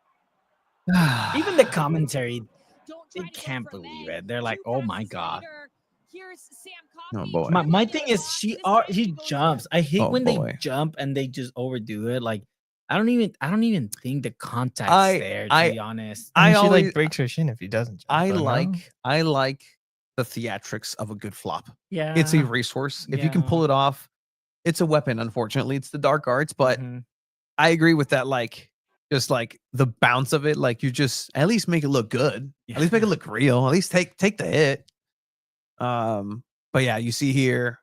Even the commentary, Don't they try to go can't for believe Meg. it. They're like, 2 "Oh my passes god." later, here's Sam Oh, Coffey boy. trying to My get thing it is off. she This time he goes jumps. in. I hate Oh, when boy. they jump and they just overdo it. Like I don't even think the contact's there. To be honest, She always like breaks her shin if he doesn't. Jump, I but no. like the theatrics of a good flop. yeah, It's a resource. If you can pull it off, it's a weapon. Unfortunately, it's the dark arts, but I agree with that. Like, just like the bounce of it, like you just at least make it look good. At least make it look real. At least take the hit. But yeah, you see here,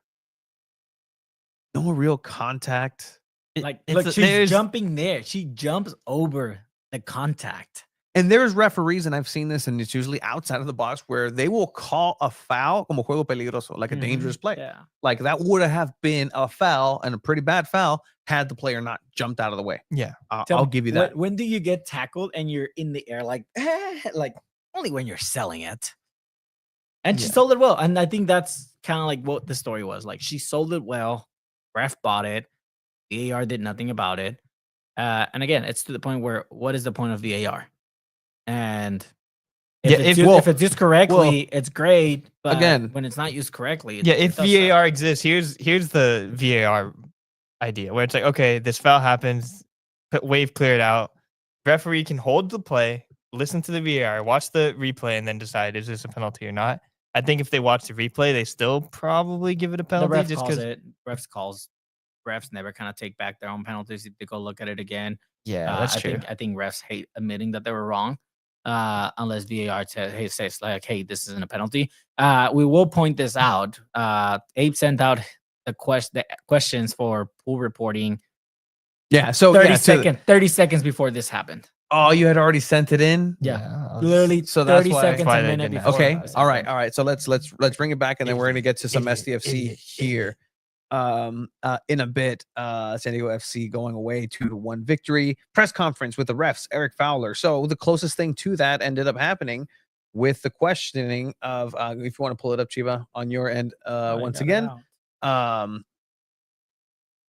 no real contact. Like look, she's there's- jumping there. She jumps over the contact. And there's referees, and I've seen this, and it's usually outside of the box where they will call a foul como juego peligroso, like a dangerous play. Yeah. Like that would have been a foul and a pretty bad foul had the player not jumped out of the way. Yeah. I'll give you that. When do you get tackled and you're in the air like only when you're selling it? And she sold it well. And I think that's kind of like what the story was. Like she sold it well. Ref bought it. The AR did nothing about it. And again, it's to the point where what is the point of the AR? And if it's used correctly, it's great. But again, when it's not used correctly, if VAR exists, here's the VAR idea where it's like, okay, this foul happens, wave clear it out. Referee can hold the play, listen to the VAR, watch the replay, and then decide is this a penalty or not. I think if they watch the replay, they still probably give it a the penalty ref just calls because it. Refs calls refs never kind of take back their own penalties if they go look at it again. Yeah, that's true. I think refs hate admitting that they were wrong, unless VAR says like, "Hey, this isn't a penalty." We will point this out. Abe sent out the questions for pool reporting. Yeah. So 30 seconds before this happened. Oh, you had already sent it in. Yeah, literally. So that's 30 why- seconds why a they minute didn't before. Okay. this All right. happened. All right. So let's bring it back, and then we're gonna get to some Idiot, SDFC idiot, here. In a bit, San Diego FC going away 2-1 victory. Press conference with the refs, Eric Fowler. So the closest thing to that ended up happening with the questioning of, if you want to pull it up, Chiba, on your end, once again.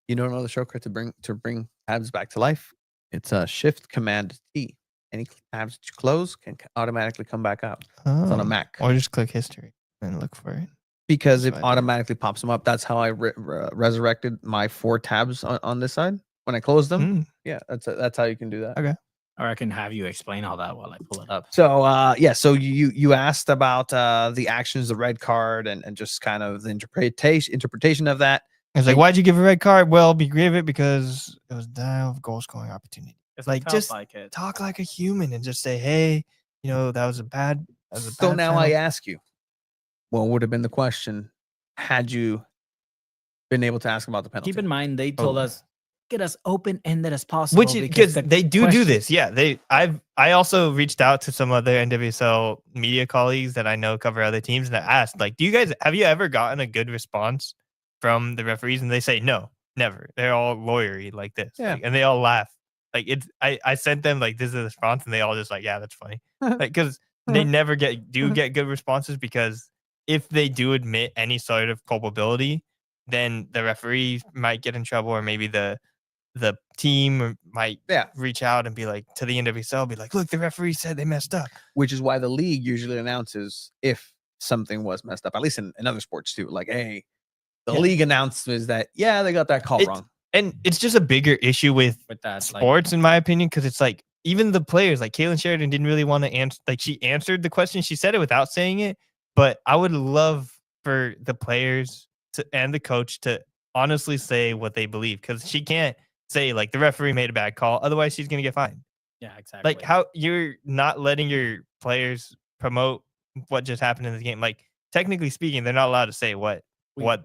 You don't know the shortcut to bring tabs back to life. It's a Shift Command T. Any tabs that you close can automatically come back up. It's on a Mac. Or just click history and look for it. Because That's it what I do. automatically pops them up. That's how I resurrected my 4 tabs on this side when I closed them. Mm, Yeah, that's how you can do that. Okay. Or I can have you explain all that while I pull it up. So so you asked about the actions, the red card, and just kind of the interpretation of that. It's like, why'd you give a red card? Well, we gave it because it was denial of goal scoring opportunity. It's like, just talk like a human and just say, hey, that was a bad. So now I ask you, what would have been the question had you been able to ask about the penalty? Keep in mind, they told us get as open-ended as possible. Which because they do this. Yeah, I also reached out to some other NWSL media colleagues that I know cover other teams and I asked, like, have you ever gotten a good response from the referees? And they say no, never. They're all lawyery like this. Yeah. And they all laugh. Like I sent them like this is the response and they all just like, yeah, that's funny. Like because they never get good responses, because if they do admit any sort of culpability, then the referee might get in trouble, or maybe the team might reach out and be like to the NWSL, be like, look, the referee said they messed up. Which is why the league usually announces if something was messed up, at least in other sports too. Like, hey, the league announces that, they got that call wrong. And it's just a bigger issue with that sports, in my opinion, because it's like, even the players, like Kaylin Sheridan didn't really want to answer. Like, she answered the question. She said it without saying it. But I would love for the players and the coach to honestly say what they believe, because she can't say, like, the referee made a bad call. Otherwise, she's going to get fined. Yeah, exactly. Like, how you're not letting your players promote what just happened in the game. Like, technically speaking, they're not allowed to say what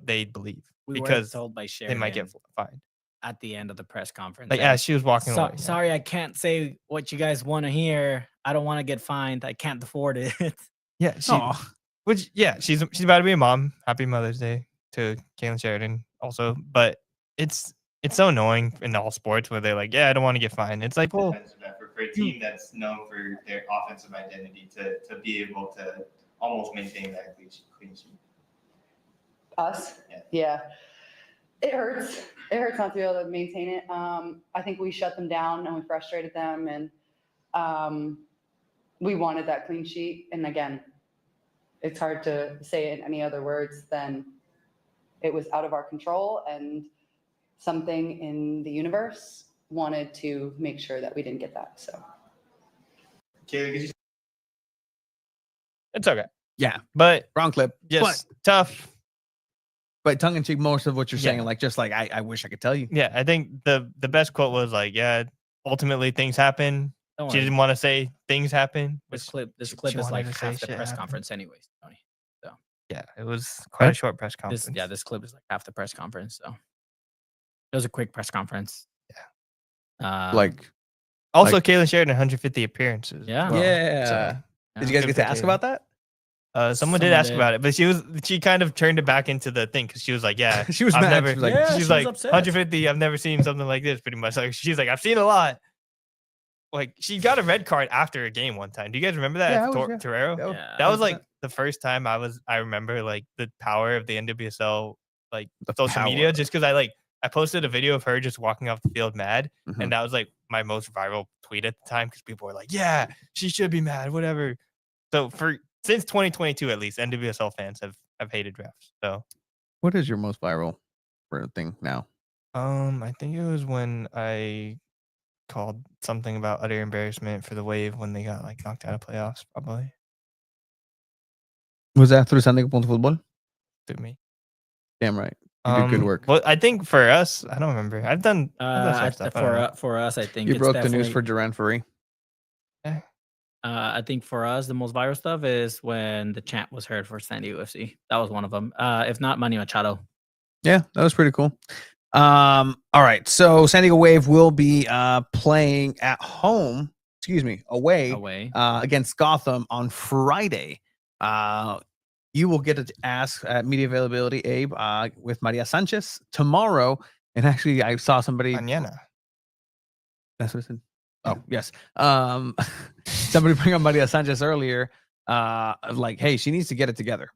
they believe, because told by they might get fined. At the end of the press conference, Like, as she was walking away. Sorry, I can't say what you guys want to hear. I don't want to get fined. I can't afford it. Yeah, she's about to be a mom. Happy Mother's Day to Kaylin Sheridan also. But it's so annoying in all sports where they're like, I don't want to get fined. It's like, well, defensive effort for a team that's known for their offensive identity to be able to almost maintain that clean sheet. Us? Yeah. It hurts. It hurts not to be able to maintain it. I think we shut them down and we frustrated them, and we wanted that clean sheet. And again, it's hard to say it in any other words than it was out of our control, and something in the universe wanted to make sure that we didn't get that. So. Kaylee, it's okay. Yeah. But Wrong clip. Just tough. But tongue in cheek, most of what you're saying, like, just like, I wish I could tell you. Yeah, I think the best quote was like, ultimately things happen. She didn't want to say things happen. This clip is like half the press conference anyways, Tony. So yeah, it was quite a short press conference. This clip is like half the press conference. So it was a quick press conference. Yeah. Also, Kaylin Sheridan 150 appearances. Yeah. Well, Yeah. Did you guys get to ask about that? Someone did ask about it, but she kind of turned it back into the thing, because she was like, she was mad. Never, she was like 150. I've never seen something like this. Pretty much, like, she's like, I've seen a lot. Like, she got a red card after a game one time. Do you guys remember that? Yeah, Torero? That was like the first time I remember like the power of the NWSL, like social media, just because I posted a video of her just walking off the field mad, and that was like my most viral tweet at the time, because people were like, yeah, she should be mad, whatever. So since 2022, at least, NWSL fans have hated refs. So, what is your most viral thing now? I think it was when I called something about utter embarrassment for the Wave when they got like knocked out of playoffs. Probably was that through San Diego Punto Football? through me. Damn right. You did good work. Well, I think for us, I don't remember. I've done some stuff. I don't know. For us, I think You it's broke the news definitely- for Duran Furry. I think for us, the most viral stuff is when the chant was heard for San Diego FC. That was one of them. If not, Manny Machado. Yeah, that was pretty cool. All right. So San Diego Wave will be playing at home, away against Gotham on Friday. You will get to ask media availability, Abe, with Maria Sanchez tomorrow. And actually, I saw somebody. Mañana. That's what I said. Oh, yes. Somebody bring up Maria Sanchez earlier. Like, hey, she needs to get it together.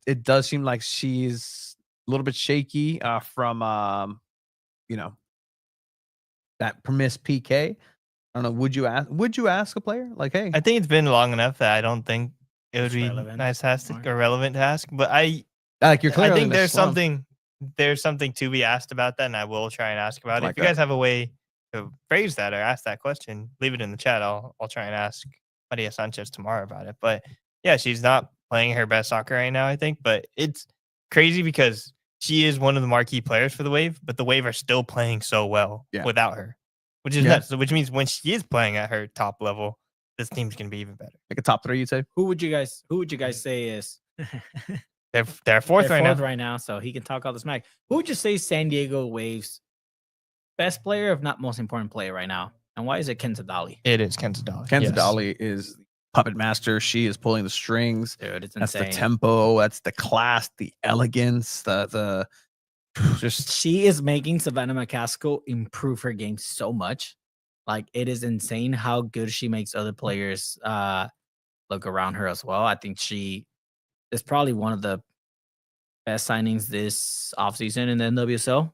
It does seem like she's a little bit shaky from that missed PK. I don't know. Would you ask a player like, hey? I think it's been long enough that I don't think it would be nice to ask or relevant to ask. But I you're clearly I think in a there's slump. something to be asked about that, and I will try and ask about it. Like If you guys have a way to phrase that or ask that question, leave it in the chat. I'll try and ask Maria Sanchez tomorrow about it. But yeah, she's not playing her best soccer right now, I think. But it's crazy because she is one of the marquee players for the Wave, but the Wave are still playing so well without her, which is nuts. Which means when she is playing at her top level, this team's gonna be even better. Like a top 3, you'd say? Who would you guys say is they're fourth right now, so he can talk all the smack. Who would you say San Diego Waves best player, if not most important player right now? And why is it Ken Zadali? It is Ken Zadali. Ken Zadali is the puppet master. She is pulling the strings. Dude, it's that's insane. The tempo. That's the class, the elegance, the just. She is making Savannah McCaskill improve her game so much. Like, it is insane how good she makes other players look around her as well. I think she is probably one of the best signings this offseason in the NWSL.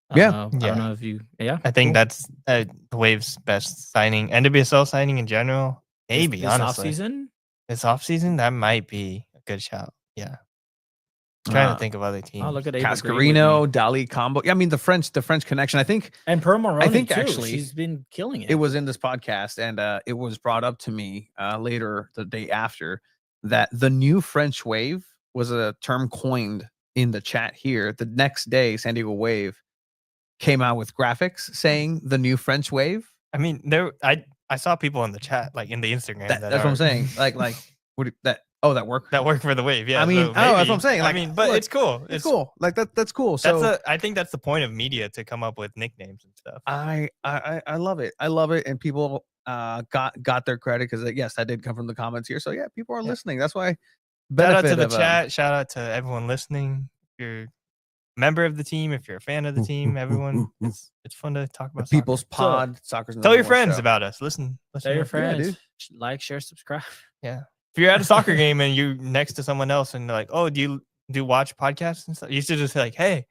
I don't know if you. Yeah, I think that's the Wave's best signing, NWSL signing in general. Maybe this honestly, this offseason that might be a good shout. Yeah, I'm trying to think of other teams. Oh, look at Cascarino, Dali combo. Yeah, I mean the French connection. I think, and Per Moroni, I think too. actually She's been killing it. It was in this podcast, and it was brought up to me later the day after that the new French Wave was a term coined in the chat here. The next day, San Diego Wave came out with graphics saying the new French Wave. I mean, I saw people in the chat, like in the Instagram. That's what I'm saying. Like what that? Oh, that worked. That worked for the Wave. Yeah. I mean, so that's what I'm saying. Like, I mean, but look, it's cool. It's cool. Like that's cool. So I think that's the point of media, to come up with nicknames and stuff. I love it. I love it, and people got their credit because yes, that did come from the comments here. So yeah, people are listening. That's why. Shout out to the chat. Shout out to everyone listening. If you're a member of the team, if you're a fan of the team, everyone, it's fun to talk about People's Pod. Soccer's tell your friends about us. Listen tell your up. friends. Like, share, subscribe. Yeah. If you're at a soccer game and you're next to someone else and they're like, "Oh, do you watch podcasts and stuff?" You should just say like, "Hey,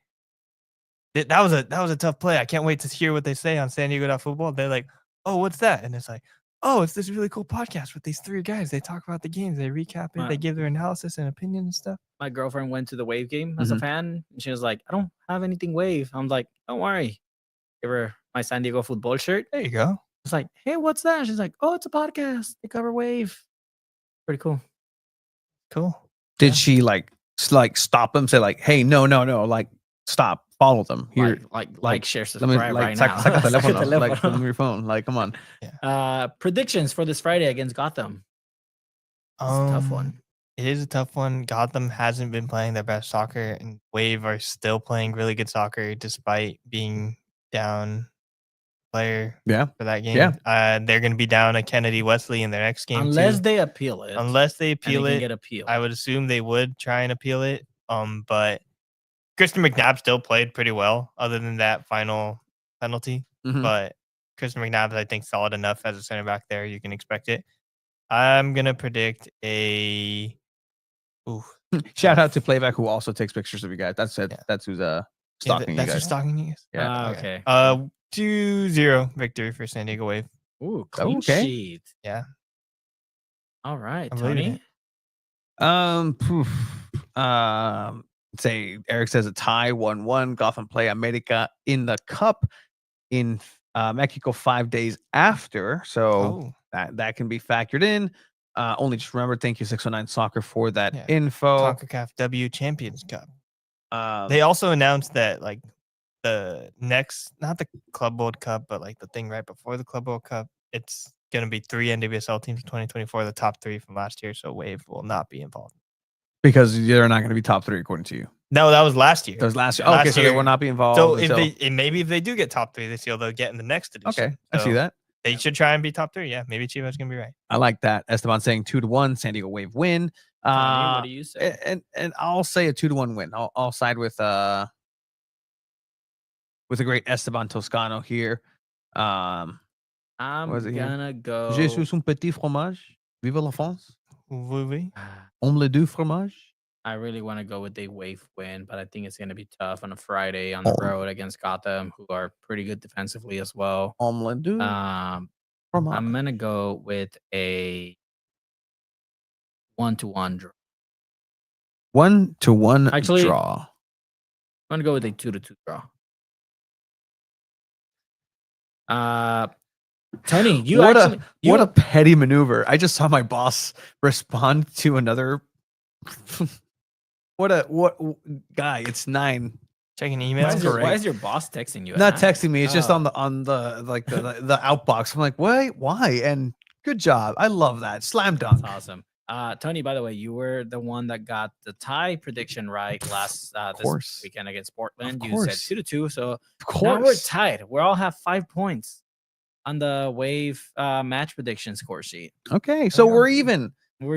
that was a tough play. I can't wait to hear what they say on San Diego Football." They're like, "Oh, what's that?" And it's like, "Oh, it's this really cool podcast with these 3 guys. They talk about the games, they recap it, they give their analysis and opinions and stuff." My girlfriend went to the Wave game as a fan, and she was like, "I don't have anything Wave." I'm like, "Don't worry." Give her my San Diego football shirt. There you go. It's like, "Hey, what's that?" She's like, "Oh, it's a podcast. They cover Wave." Pretty cool. Cool. Did she like stop them? Say like, "Hey, no, like stop, follow them here." Like share, subscribe right now. Saca teléfono, like from your phone. Like, come on. Predictions for this Friday against Gotham. It's a tough one. It is a tough one. Gotham hasn't been playing their best soccer, and Wave are still playing really good soccer despite being down player for that game. Yeah. They're going to be down a Kennedy Wesley in their next game unless they appeal it. Unless they appeal it, get appealed. I would assume they would try and appeal it. But Kristen McNabb still played pretty well, other than that final penalty. But Kristen McNabb is, I think, solid enough as a center back there. You can expect it. I'm gonna predict a. Shout out to Playback, who also takes pictures of you guys. That's it. Yeah. That's who's stalking you guys. That's who's stalking you guys. Yeah. Okay. 2-0 victory for San Diego Wave. Ooh, clean sheet. Yeah. All right, Tony. Say Eric says a tie 1-1. Gotham play America in the Cup in Mexico 5 days after. So that can be factored in. Only just remember, thank you 609 Soccer for that info. CONCACAF W Champions Cup. They also announced that like the next, not the Club World Cup, but like the thing right before the Club World Cup, it's going to be 3 NWSL teams in 2024, the top 3 from last year. So Wave will not be involved. Because they're not going to be top 3 according to you. No, that was last year. That was last year. Okay, so they will not be involved. So until... maybe if they do get top 3 this year, they'll get in the next edition. Okay, I see that. They should try and be top 3. Yeah, maybe Chiva's going to be right. I like that. Esteban saying 2-1, San Diego Wave win. What do you say? And I'll say a 2-1 win. I'll side with the great Esteban Toscano here. I'm gonna go. Je suis un petit fromage. Vive la France. Oui, oui. Omelette du fromage. I really want to go with a Wave win, but I think it's going to be tough on a Friday on the road against Gotham, who are pretty good defensively as well. Omelette du I'm going to go with a 1-1 draw. 1-1 Actually, draw. I'm going to go with a 2-2 draw. Tony, what a petty maneuver. I just saw my boss respond to another. What guy? It's 9. Checking emails. Why is your boss texting you? Not texting me. It's just on the like the outbox. I'm like, wait, why? And good job. I love that. Slam dunk. That's awesome. Tony, by the way, you were the one that got the tie prediction right last this weekend against Portland. You said 2-2. So now we're tied. We all have 5 points on the Wave match prediction score sheet. Okay, so we're even.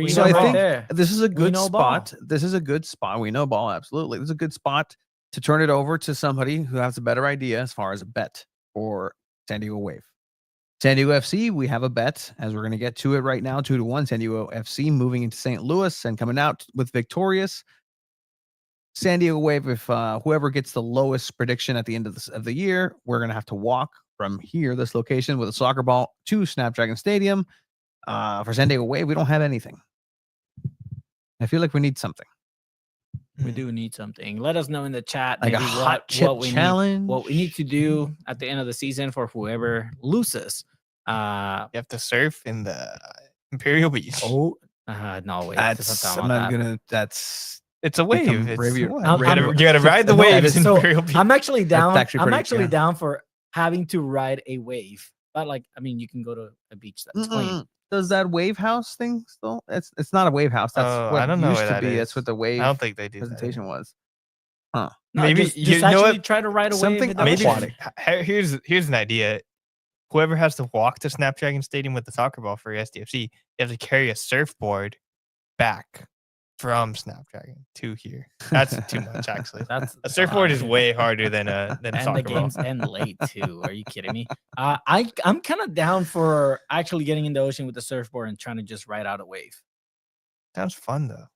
So I think this is a good spot. Ball. This is a good spot. We know ball, absolutely. This is a good spot to turn it over to somebody who has a better idea as far as a bet for San Diego Wave. San Diego FC, we have a bet, as we're going to get to it right now, 2-1. San Diego FC moving into St. Louis and coming out with victorious. San Diego Wave, if whoever gets the lowest prediction at the end of the year, we're going to have to walk from here, this location, with a soccer ball to Snapdragon Stadium. For San Diego Wave, we don't have anything. I feel like we need something. We do need something. Let us know in the chat. Like a hot chip challenge. What we need to do at the end of the season for whoever loses. You have to surf in the Imperial Beach. Oh, no, wait. It's a wave. You gotta ride the wave. So I'm actually down. I'm actually down for having to ride a wave. But like, I mean, you can go to a beach that's clean. Does that wave house thing still? It's not a wave house. That's what I don't know used what to that be. is. That's what the wave. I don't think they do presentation that. was. Huh? No, maybe just actually try to ride a wave. Maybe here's an idea. Whoever has to walk to Snapdragon Stadium with the soccer ball for SDFC, you have to carry a surfboard back from Snapdragon to here. That's too much, actually. A surfboard is way harder than a soccer ball. And the games end late too. Are you kidding me? I'm kind of down for actually getting in the ocean with the surfboard and trying to just ride out a wave. Sounds fun though.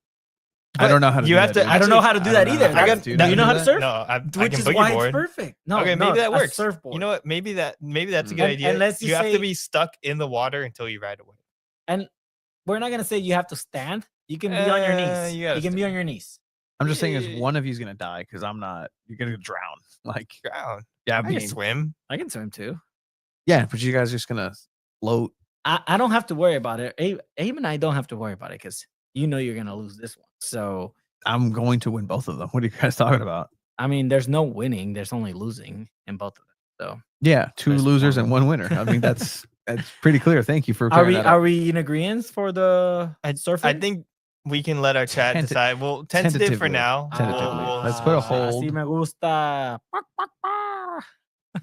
I don't know how to. I don't know how to do that either. Do you know how to surf? No, I Which can is boogie why board. it's perfect. No, okay, maybe that works. Surfboard. You know what? Maybe that's a good idea. Unless you have to be stuck in the water until you ride away. And we're not gonna say you have to stand. You can be on your knees. You can be on your knees. I'm just saying, is one of you's gonna die because I'm not. You're gonna drown. Like drown. Yeah, I can swim. I can swim too. Yeah, but you guys are just gonna float. I don't have to worry about it. Abe and I don't have to worry about it because you know you're gonna lose this one. So I'm going to win both of them. What are you guys talking about? I mean, there's no winning. There's only losing in both of them. So yeah, 2 losers and 1 winner. I mean, that's pretty clear. Thank you for. Are we in agreement for the surfing? I think we can let our chat decide. Well, tentative for now. Tentatively. Let's put a hold. Así me gusta.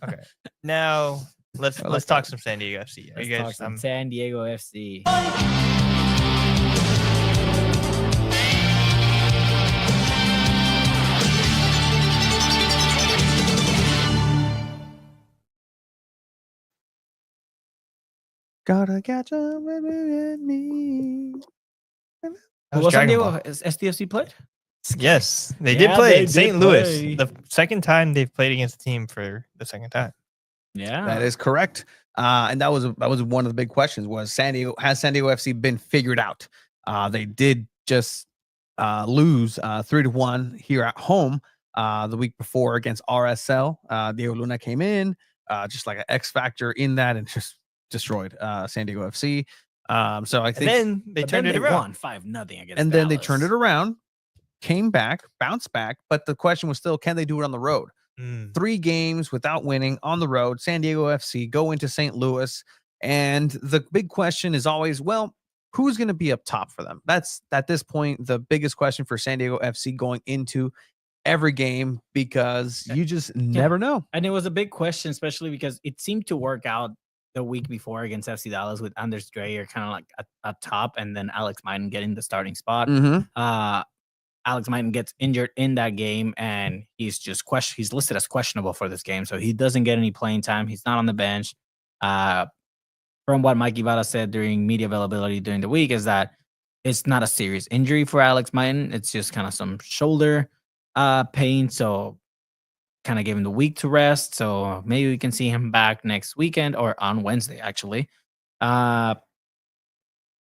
Okay. Now let's talk some San Diego FC. Let's talk some San Diego FC. Gotta catch up with me. Was San Diego SDFC played? Yes, they did play in St. Louis. The second time they've played against the team for the second time. Yeah, that is correct. And that was one of the big questions: has San Diego FC been figured out? They did just lose 3-1 here at home the week before against RSL. Diego Luna came in just like an X factor in that and just destroyed San Diego FC. So I think then they turned it around. Won 5-0 against. And then they turned it around. came back, bounced back, but the question was still, can they do it on the road? 3 games without winning on the road. San Diego FC go into St. Louis, and the big question is always, well, who's going to be up top for them? That's at this point the biggest question for San Diego FC going into every game, because you just never know. And it was a big question, especially because it seemed to work out the week before against FC Dallas with Anders Dreyer kind of like at top, and then Alex Maiden getting the starting spot. Alex Maiden gets injured in that game, and he's listed as questionable for this game, so he doesn't get any playing time. He's not on the bench. From what Mikey Vada said during media availability during the week, is that it's not a serious injury for Alex Maiden. It's just kind of some shoulder pain, so kind of gave him the week to rest. So maybe we can see him back next weekend or on Wednesday, actually. But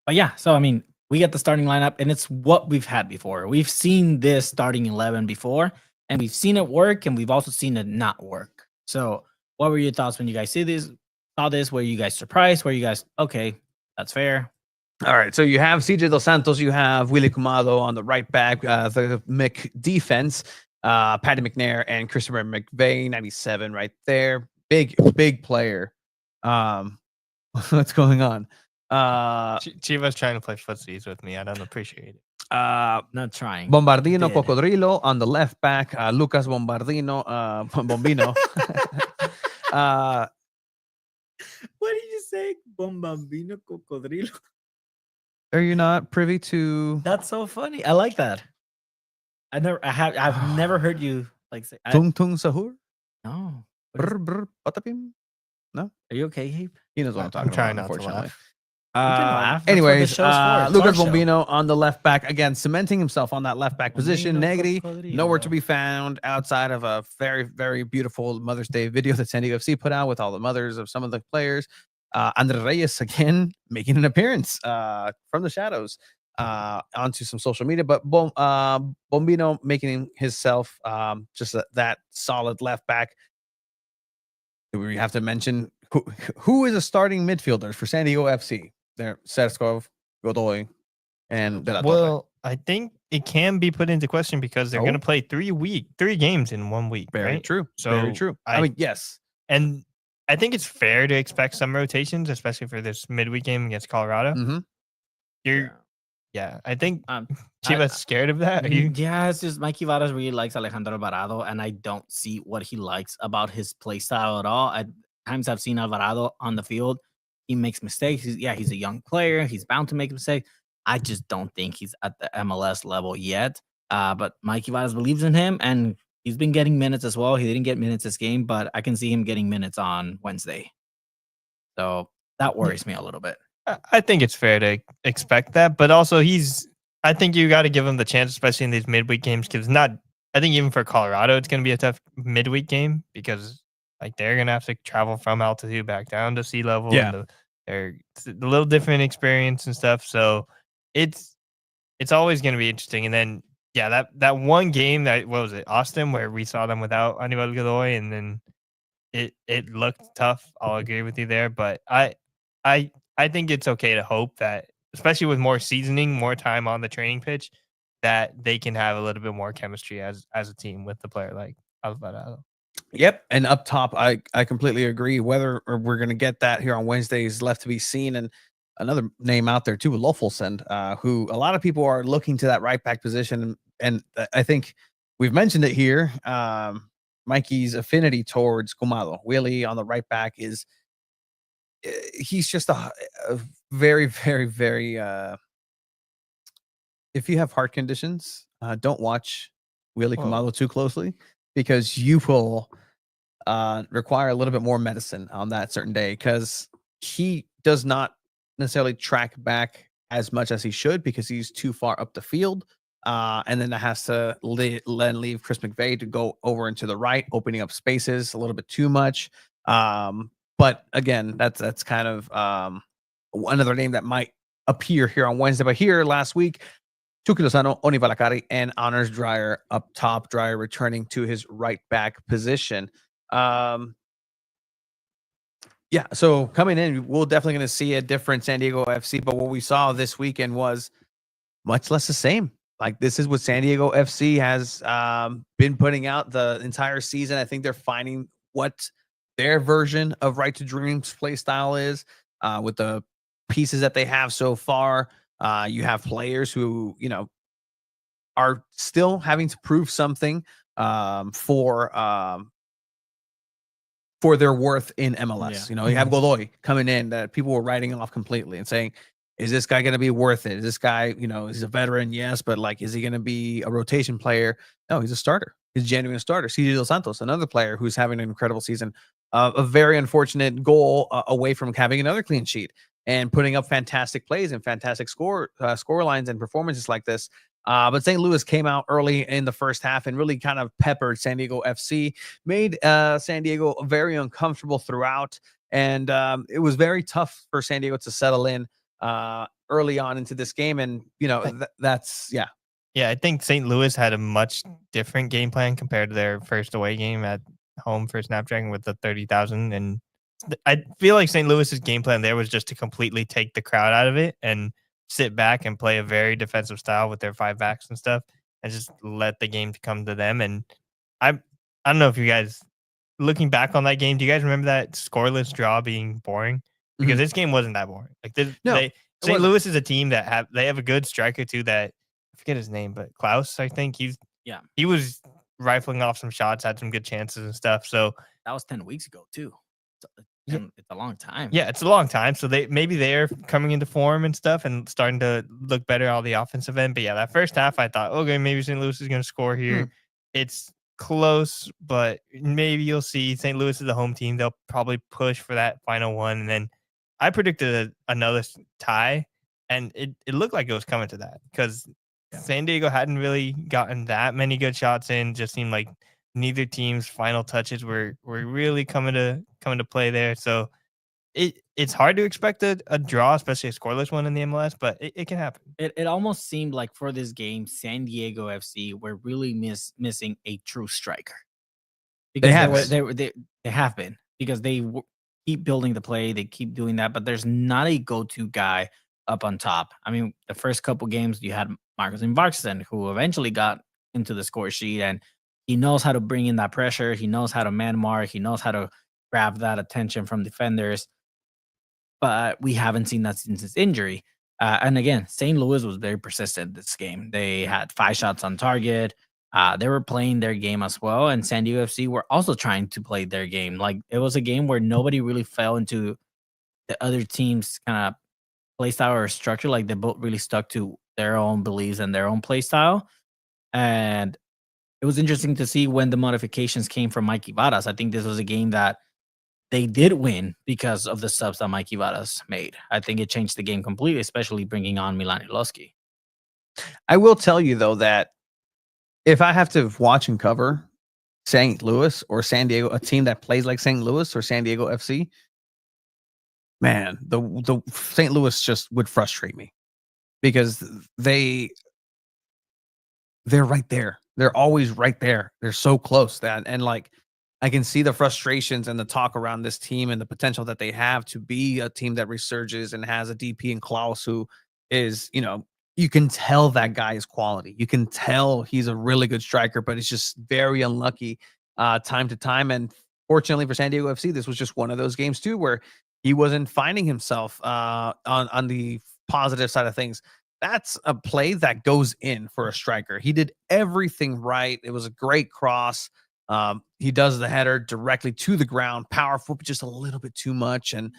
yeah, so I mean, we get the starting lineup, and it's what we've had before. We've seen this starting 11 before, and we've seen it work, and we've also seen it not work. So what were your thoughts when you guys saw this? Were you guys surprised? Were you guys, okay, that's fair? All right, so you have CJ Dos Santos, you have Willie Kumado on the right back, the Mc defense, Patty McNair and Christopher McVeigh, 97 right there. Big player. What's going on? Chivas trying to play footsies with me. I don't appreciate it. Not trying. Bombardino Cocodrilo on the left back, Lucas Bombardino, Bombino. What did you say? Bombardino Cocodrilo. Are you not privy to? That's so funny. I like that. I've never heard you like say Tung Tung Sahur? No. Brr, brr, patapim? No? Are you okay, Gabe? He knows what I'm talking I'm trying about, not to unfortunately. laugh. That's what Anyways, the show's for. It's Lucas our show. Bombino on the left back, again, cementing himself on that left back position. Bombino Negri, Cocodrilo. nowhere to be found outside of a very, very beautiful Mother's Day video that San Diego FC put out with all the mothers of some of the players. Andre Reyes, again, making an appearance from the shadows onto some social media. But Bombino making himself just that solid left back. Do we have to mention who is a starting midfielder for San Diego FC? There, Serskov, Godoy, and De La Torre. Well, I think it can be put into question because they're going to play 3 games in 1 week. Very right? true. So very true. I mean, yes. And I think it's fair to expect some rotations, especially for this midweek game against Colorado. Yeah, I think Chivas scared of that. Are you? Yeah, it's just Mikey Varas really likes Alejandro Alvarado, and I don't see what he likes about his play style at all. At times I've seen Alvarado on the field. He makes mistakes. He's a young player. He's bound to make mistakes. I just don't think he's at the MLS level yet. But Mikey Varas believes in him, and he's been getting minutes as well. He didn't get minutes this game, but I can see him getting minutes on Wednesday. So that worries me a little bit. I think it's fair to expect that, but also I think you got to give him the chance, especially in these midweek games, because I think even for Colorado, it's going to be a tough midweek game because like they're going to have to travel from altitude back down to sea level. Yeah. And it's a little different experience and stuff. So it's always going to be interesting. And then, yeah, that one game what was it, Austin, where we saw them without Aníbal Godoy, and then it looked tough. I'll agree with you there, but I think it's okay to hope that, especially with more seasoning, more time on the training pitch, that they can have a little bit more chemistry as a team with the player like Alvarado. Yep. And up top, I completely agree. Whether we're going to get that here on Wednesday is left to be seen. And another name out there too, Lofolsend, who a lot of people are looking to that right back position. And I think we've mentioned it here. Mikey's affinity towards Kumado. Willie on the right back he's just a very, very, very if you have heart conditions, don't watch Willie Kumado too closely, because you will require a little bit more medicine on that certain day, because he does not necessarily track back as much as he should because he's too far up the field. And then that has to leave Chris McVeigh to go over into the right, opening up spaces a little bit too much. But again, that's kind of another name that might appear here on Wednesday. But here last week, Tuki Lozano, Oni Valakari, and Honors Dreyer up top. Dreyer returning to his right back position. Yeah, so coming in, we're definitely going to see a different San Diego FC. But what we saw this weekend was much less the same. Like, this is what San Diego FC has been putting out the entire season. I think they're finding what their version of Right to Dreams play style is with the pieces that they have so far. You have players who, are still having to prove something for their worth in MLS. Yeah. You know, you have Godoy coming in that people were writing off completely and saying, is this guy going to be worth it? Is this guy, he's a veteran? Yes, but like, is he going to be a rotation player? No, he's a starter. He's a genuine starter. CJ Dos Santos, another player who's having an incredible season. A very unfortunate goal away from having another clean sheet and putting up fantastic plays and fantastic score lines and performances like this. But St. Louis came out early in the first half and really kind of peppered San Diego FC, made San Diego very uncomfortable throughout. And it was very tough for San Diego to settle in early on into this game. And, that's. Yeah, I think St. Louis had a much different game plan compared to their first away game at home for Snapdragon with the 30,000. And I feel like St. Louis's game plan there was just to completely take the crowd out of it and sit back and play a very defensive style with their 5 backs and stuff and just let the game come to them. And I don't know if you guys, looking back on that game, do you guys remember that scoreless draw being boring? Because this game wasn't that boring. Like St. Louis is a team that have a good striker too that I forget his name, but Klaus, I think he was rifling off some shots, had some good chances and stuff. So that was 10 weeks ago too. It's a long time. Yeah, it's a long time. So they're coming into form and stuff and starting to look better on the offensive end. But yeah, that first half, I thought, okay, maybe St. Louis is going to score here. It's close, but maybe you'll see St. Louis is the home team. They'll probably push for that final one. And then I predicted another tie, and it looked like it was coming to that because San Diego hadn't really gotten that many good shots in. Just seemed like neither team's final touches were really coming to play there. So it's hard to expect a draw, especially a scoreless one in the MLS, but it can happen. It almost seemed like for this game, San Diego FC were really missing a true striker. Because they have been because they keep building the play, they keep doing that, but there's not a go-to guy up on top. I mean, the first couple games you had Marcus Invarksen, who eventually got into the score sheet, and he knows how to bring in that pressure. He knows how to man mark. He knows how to grab that attention from defenders. But we haven't seen that since his injury. And again, St. Louis was very persistent this game. They had 5 shots on target. They were playing their game as well. And San Diego FC were also trying to play their game. Like, it was a game where nobody really fell into the other team's kind of play style or structure. Like, they both really stuck to their own beliefs and their own play style. And it was interesting to see when the modifications came from Mikey Varas. I think this was a game that they did win because of the subs that Mikey Varas made. I think it changed the game completely, especially bringing on Milan Iloski. I will tell you, though, that if I have to watch and cover St. Louis or San Diego, a team that plays like St. Louis or San Diego FC, man, the St. Louis just would frustrate me because they're right there. They're always right there. They're so close and like I can see the frustrations and the talk around this team and the potential that they have to be a team that resurges and has a DP in Klaus who is, you can tell that guy is quality. You can tell he's a really good striker, but it's just very unlucky time to time. And fortunately for San Diego FC, this was just one of those games too, where he wasn't finding himself on the positive side of things. That's a play that goes in for a striker. He did everything right. It was a great cross. He does the header directly to the ground, powerful, but just a little bit too much. And,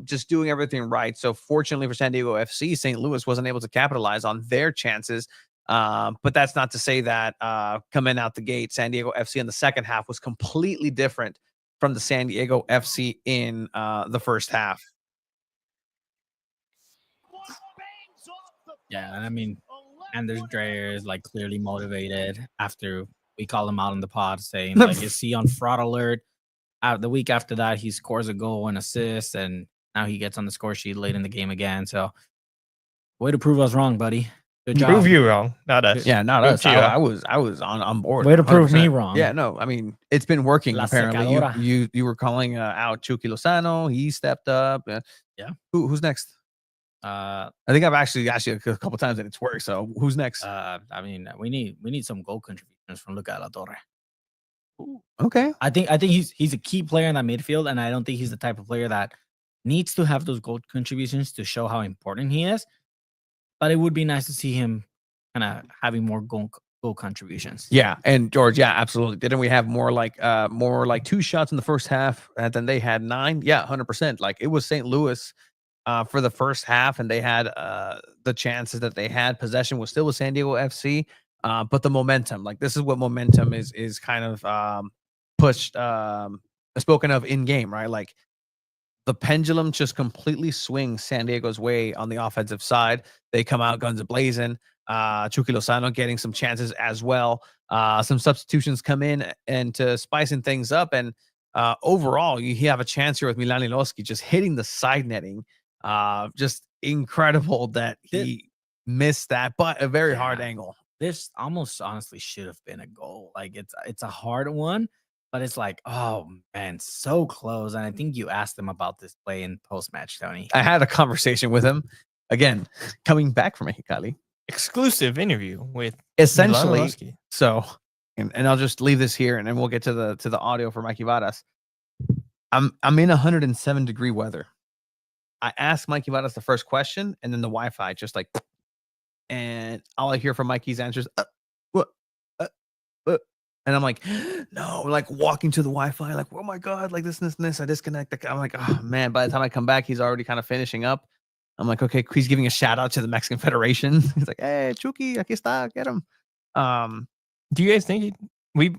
just doing everything right. So fortunately for San Diego FC, St. Louis wasn't able to capitalize on their chances. But that's not to say that coming out the gate, San Diego FC in the second half was completely different from the San Diego FC in the first half. Yeah, I mean, Anders Dreyer is like clearly motivated after we call him out in the pod saying, like, is he on fraud alert? The week after that, he scores a goal and assist, and now he gets on the score sheet late in the game again. So, way to prove us wrong, buddy. Good job. Prove you wrong, not us. Yeah, not us. I was on board. Way to prove 100%. me wrong. Yeah, no, I mean, it's been working. La Apparently, secadora. you were calling out Chucky Lozano. He stepped up. Yeah. Who's next? Uh, I think I've actually asked you a couple times and it's worked. So who's next? I mean, we need some goal contributions from Luca La Torre. Okay. I think he's a key player in that midfield, and I don't think he's the type of player that needs to have those goal contributions to show how important he is. But it would be nice to see him kind of having more goal contributions. Yeah, and George, yeah, absolutely. Didn't we have more like 2 shots in the first half, and then they had 9? Yeah, 100%. Like it was St. Louis for the first half, and they had the chances that they had. Possession was still with San Diego FC, but the momentum, like this is what momentum is kind of pushed, spoken of in game, right? Like the pendulum just completely swings San Diego's way on the offensive side. They come out guns a-blazing. Chucky Lozano getting some chances as well. Some substitutions come in and to spicing things up. And overall, you have a chance here with Milan Iloski just hitting the side netting. Just incredible that he missed that, but a very hard angle. This almost honestly should have been a goal. Like it's a hard one, but it's like, oh man, so close. And I think you asked him about this play in post match, Tony. I had a conversation with him again, coming back from Mexicali. Exclusive interview with Essentially. Milan Iloski. So, and I'll just leave this here, and then we'll get to the audio for Mikey Vadas. I'm in 107-degree weather. I asked Mikey Vadas the first question, and then the Wi-Fi just like, and all I hear from Mikey's answers, what, and I'm like, no, like walking to the Wi-Fi, like, oh my god, like this. I disconnect. I'm like, oh man. By the time I come back, he's already kind of finishing up. I'm like, okay, he's giving a shout out to the Mexican Federation. He's like, hey, Chucky, aquí está, get him. Do you guys think we've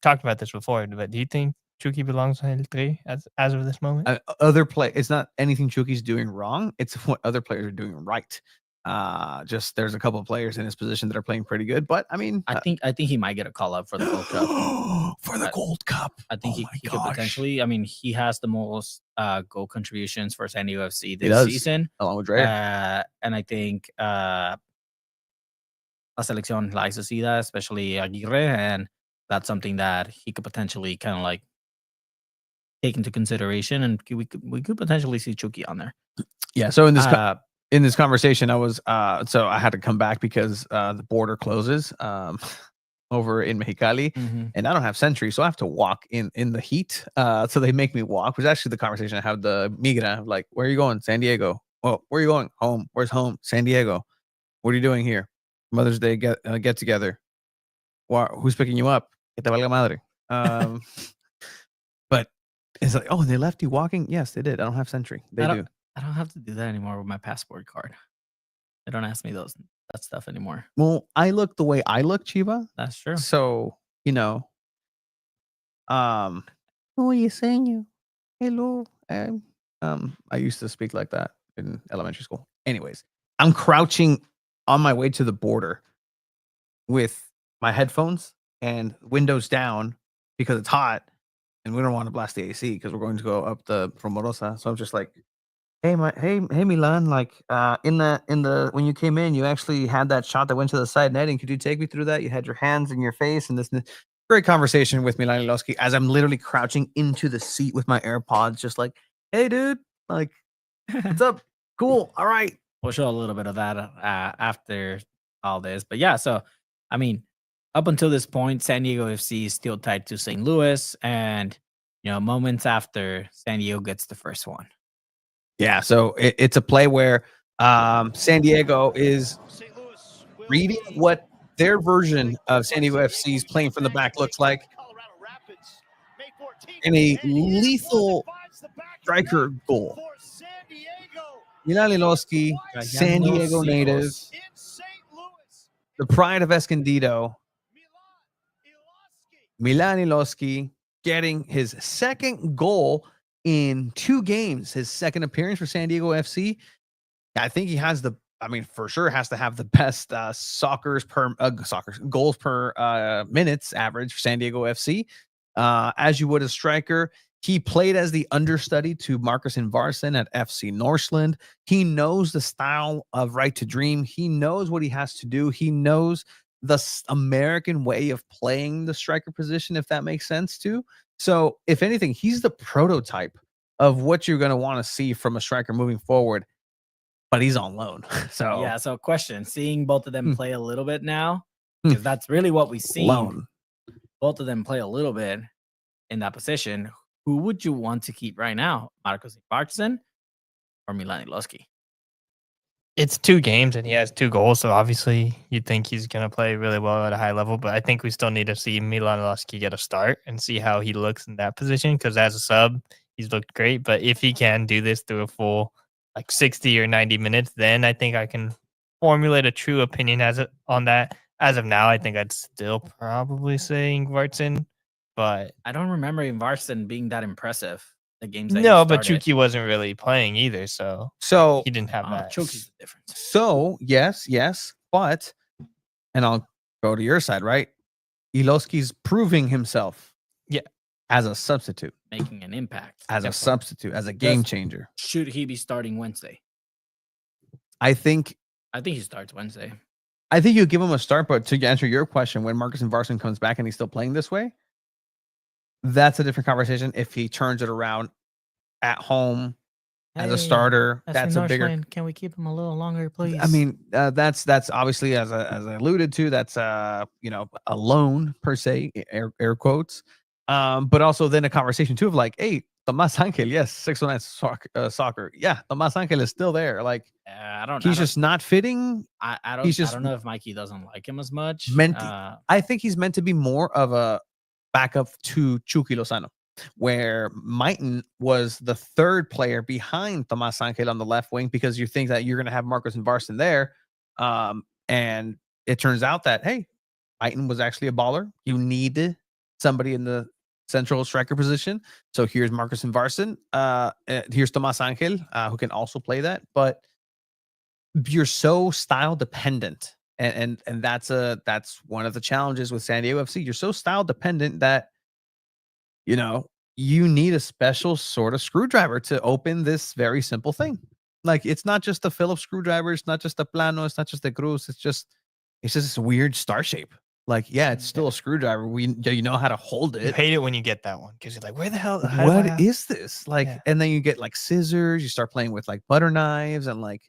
talked about this before, but do you think Chucky belongs on El Tri as of this moment? It's not anything Chucky's doing wrong. It's what other players are doing right. Just there's a couple of players in his position that are playing pretty good, but I mean, I think he might get a call up for the Gold Cup. For the Gold Cup. I think he could potentially. I mean, he has the most goal contributions for San Diego FC He this does, season, along with Dre. and I think La Selección likes to see that, especially Aguirre, and that's something that he could potentially kind of like take into consideration, and we could potentially see Chucky on there. Yeah. So in this conversation, I was so I had to come back because the border closes over in Mexicali, and I don't have Sentry, so I have to walk in the heat. So they make me walk. Which is actually the conversation I had with the migra. Like, where are you going? San Diego. Well, where are you going? Home. Where's home? San Diego. What are you doing here? Mother's Day get together. Who's picking you up? Que te valga madre. But it's like, oh, they left you walking? Yes, they did. I don't have Sentry. They do. I don't have to do that anymore with my passport card. They don't ask me that stuff anymore. Well, I look the way I look, Chiva. That's true. So, you know, oh, you saying you? Hello. I used to speak like that in elementary school. Anyways, I'm crouching on my way to the border with my headphones and windows down because it's hot and we don't want to blast the AC because we're going to go up the Romorosa. So I'm just like, hey Milan, like in the when you came in, you actually had that shot that went to the side netting. Could you take me through that? You had your hands in your face and this great conversation with Milan Iloski as I'm literally crouching into the seat with my AirPods, just like, hey dude, like, what's up? Cool. All right. We'll show a little bit of that after all this. But yeah, so I mean, up until this point, San Diego FC is still tied to St. Louis, and moments after San Diego gets the first one. Yeah, so it's a play where San Diego is reading what their version of San Diego FC's playing from the back looks like, and a lethal striker goal. Milan Iloski, San Diego native, the pride of Escondido, Milan Iloski getting his second goal in 2 games, his second appearance for San Diego FC. I think he has for sure has to have the best goals per minutes average for San Diego FC. As you would a striker, he played as the understudy to Marcus Invarson at FC Northland. He knows the style of Right to Dream. He knows what he has to do. He knows the American way of playing the striker position, if that makes sense too. So if anything, he's the prototype of what you're going to want to see from a striker moving forward. but he's on loan. So Yeah. So question: seeing both of them Hmm. play a little bit now, Hmm. because that's really what we've seen. loan. Both of them play a little bit in that position. Who would you want to keep right now, Marcos Ibartzen or Milan Iloski? It's 2 games and he has 2 goals, so obviously you'd think he's gonna play really well at a high level. But I think we still need to see Milan Iloski get a start and see how he looks in that position. Because as a sub, he's looked great. But if he can do this through a full like 60 or 90 minutes, then I think I can formulate a true opinion on that. As of now, I think I'd still probably say Ingvartsen, but I don't remember Ibartzen being that impressive. The games that he no, but started. Chucky wasn't really playing either, so So he didn't have that. Chucky's the difference. So yes, but and I'll go to your side, right? Iloski's proving himself. Yeah. As a substitute. Making an impact. As a Definitely. substitute, as a game Yes. changer. Should he be starting Wednesday? I think he starts Wednesday. you give him a start, but to answer your question, when Marcus Ibartzen comes back and he's still playing this way, that's a different conversation. If he turns it around at home as a starter, that's a bigger. Can we keep him a little longer, please? I mean, that's obviously as I alluded to, that's a loan per se, air quotes. But also then a conversation too of like, hey, Tomas Angel, yes, 609 soccer, yeah, Tomas Angel is still there. Like, he's just not fitting. I don't. he's just I don't know if Mikey doesn't like him as much. I think he's meant to be more of a backup to Chucky Lozano, where Mighton was the third player behind Tomas Angel on the left wing, because you think that you're going to have Marcos Ibartzen there. And it turns out that, hey, Mighton was actually a baller. You need somebody in the central striker position. So here's Marcos Ibartzen. Here's Tomas Angel, who can also play that. But you're so style dependent. And that's one of the challenges with San Diego FC. You're so style dependent that you need a special sort of screwdriver to open this very simple thing. Like, it's not just a Phillips screwdriver, it's not just a plano, it's not just a cruz, it's just this weird star shape. Like, yeah, it's still a screwdriver. You know how to hold You it. hate it when you get that one because you're like, where the hell? What is this? Like, Yeah. and then you get like scissors, you start playing with like butter knives, and like,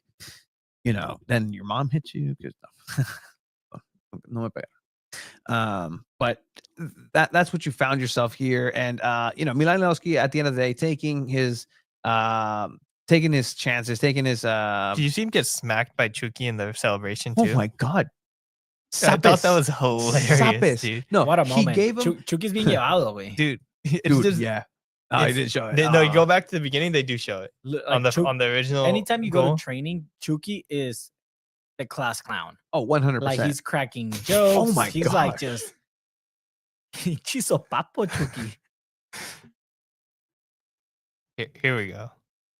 then your mom hits you. No me pega. But that's what you found yourself here. And Milan Iloski at the end of the day taking his chances, taking his Did you see him get smacked by Chucky in the celebration too? oh my god. I thought that was hilarious, Sapes. dude. No, what a he moment. gave him Chucky's being llevado, güey. Dude, it's dude, just, yeah. Oh, he it's- didn't show it. no, you go back to the beginning, they do show it on the original. Anytime you goal. go to training, Chucky is the class clown. Oh, 100%. Like, he's cracking jokes. my He's like gosh. just chiso papo Chucky. Here we go.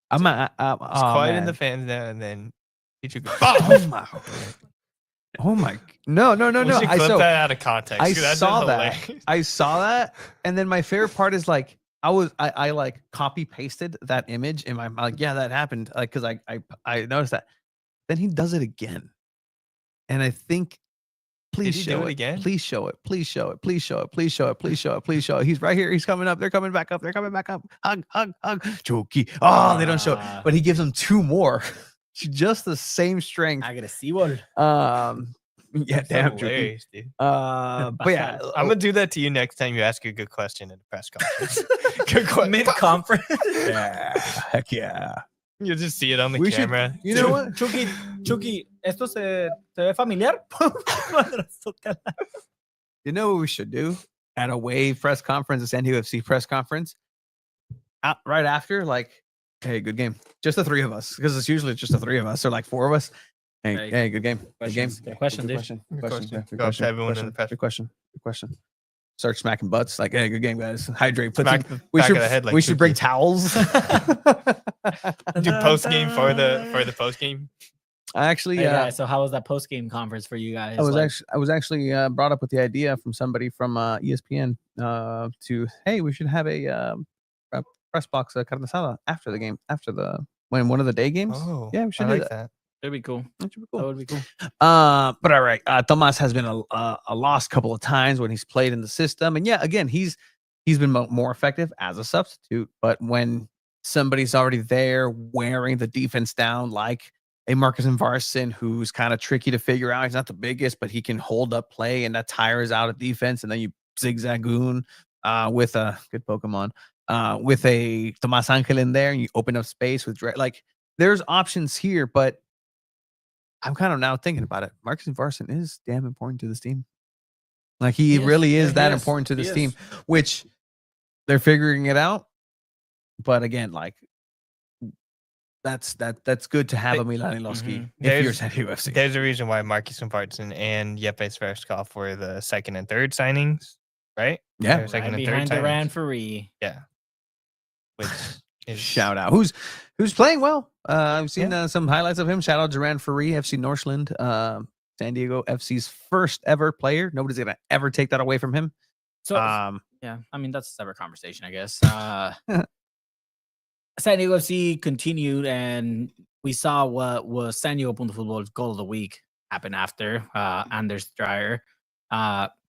I'm It's quiet in the fans now, and then Chucky. Oh my. Oh my. No. We should clip that out of context. I 'cause that's saw that. hilarious. I saw that, and then my favorite part is like I like copy pasted that image in my like, yeah, that happened, like, because I noticed that. Then he does it again, and I think, please Did he show do it it again? Please show it. Please show it. Please show it. Please show it. Please show it. Please show it. He's right here. He's coming up. They're coming back up. They're coming back up. Hug. Chucky. Oh, they don't show it, but he gives them 2 more. Just the same strength. Agresivo. Yeah, That's damn, Chucky. hilarious, dude. But yeah, I'm gonna do that to you next time you ask a good question in the press conference. Good question. Mid-conference. yeah, heck yeah. You'll just see it on the We should- camera. You know what? Chucky, ¿esto se ve familiar? You know what we should do at a Wave press conference, a San Diego FC press conference, right after, like, hey, good game. Just the 3 of us, because it's usually just the 3 of us, or like 4 of us. Hey, good game. Good game. Questions. Good question, dude. Good question. Go up to question. everyone in the press. Good question. Start smacking butts. Like, hey, good game, guys. Hydrate. Put Smack some, the we back should, of the head like we should bring Chucky. towels. Do post game for the post game. I actually, Hey, guys, so how was that post-game conference for you guys? I was actually brought up with the idea from somebody from ESPN to, hey, we should have a press box carne asada after the game, when one of the day games. Oh, Yeah, we should I do like that. that. That'd be cool. That should be That cool. would be cool. But all right, Tomas has been a lost couple of times when he's played in the system, and yeah, again, he's been more effective as a substitute. But when somebody's already there wearing the defense down, like a Marcus Varson who's kind of tricky to figure out. He's not the biggest, but he can hold up play, and that tires out a defense. And then you zigzagoon with a good Pokemon, with a Tomas Angel in there, and you open up space with like there's options here, but I'm kind of now thinking about it. Marcus Varson is damn important to this team. Like he really is that important to this team, which they're figuring it out. But again, like that's good to have a Milan Iloski if you're SDFC. There's a reason why Marcus Varson and Yepes Verskov were the second and third signings, right? Yeah, second and behind third Duran Free. Yeah. Which is shout out. Who's playing well? I've seen some highlights of him. Shout out Duran Free, FC Northland, San Diego FC's first ever player. Nobody's gonna ever take that away from him. So yeah, I mean that's a separate conversation, I guess. San Diego FC continued, and we saw what was San Diego Punto Futbol's goal of the week happen after Anders Dreyer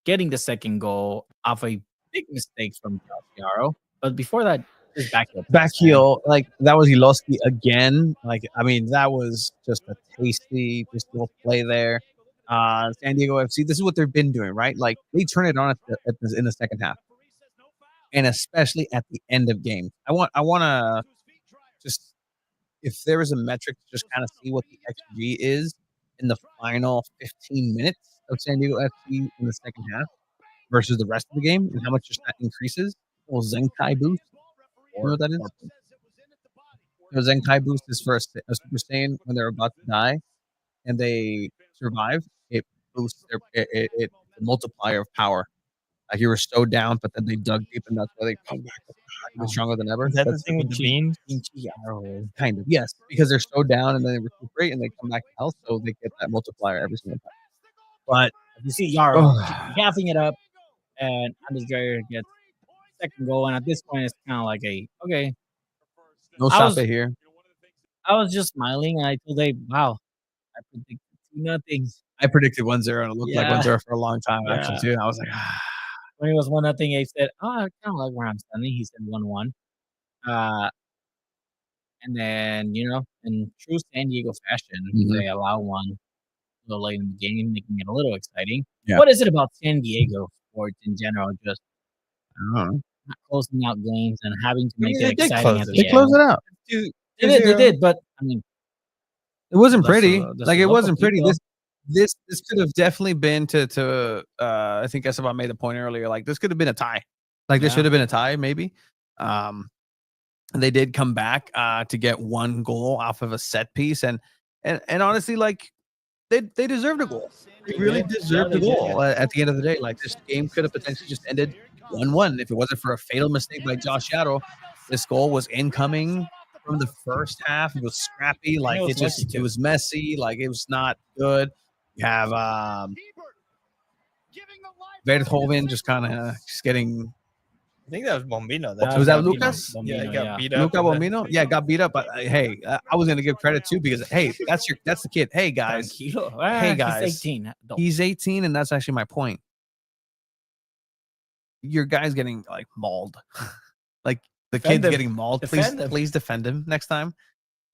getting the second goal off a big mistake from Josh Yarrow. But before that, his back heel, like that was Iloski again. Like I mean, that was just a tasty, just little play there. San Diego FC, this is what they've been doing, right? Like they turn it on in the second half, and especially at the end of games. I want to just, if there is a metric to just kind of see what the XG is in the final 15 minutes of San Diego FC in the second half versus the rest of the game, and how much just that increases. Well, Zenkai boost. You know what that is? The Zenkai boost is for a Super Saiyan when they're about to die and they survive. It boosts the multiplier of power. Like you were so down, but then they dug deep, and that's why they come back even stronger than ever. Is that the thing with the beans? Kind of, yes, because they're so down and then they recuperate and they come back to health, so they get that multiplier every single time. But you see Yarrow gaffing it up, and Anders Dreyer gets second goal, and at this point, it's kind of like no stop it here. I was just smiling, and I told Dave, "Wow, I predicted 2-0." I predicted 1-0, and it looked like 1-0 for a long time, actually, too. I was like, when it was 1-0, he said, "Oh, I kind of like where I'm standing." He said 1-1. And then, in true San Diego fashion, they allow one a little late in the game, making it a little exciting. Yeah. What is it about San Diego sports in general? Just not closing out games and having to make it exciting at the end. They close it out. They did, but I mean, it wasn't pretty. It wasn't pretty. This could have definitely been to I think Esteban made the point earlier. Like this could have been a tie. Like this should have been a tie, maybe. They did come back to get one goal off of a set piece, and honestly, like they deserved a goal. They really deserved a goal at the end of the day. Like this game could have potentially just ended 1-1 if it wasn't for a fatal mistake by Josh Yarrow. This goal was incoming from the first half. It was scrappy. Like it was messy. Like it was not good. You have Verhoeven just kind of getting. I think that was Bombino. Was that Lucas? Bombino, got beat up. Luca Bombino? Yeah, got beat up. But hey, I was going to give credit too because hey, that's the kid. Hey guys, hey guys, he's 18. He's 18, and that's actually my point. Your guy's getting like mauled, like the kid's getting mauled. Please defend him next time.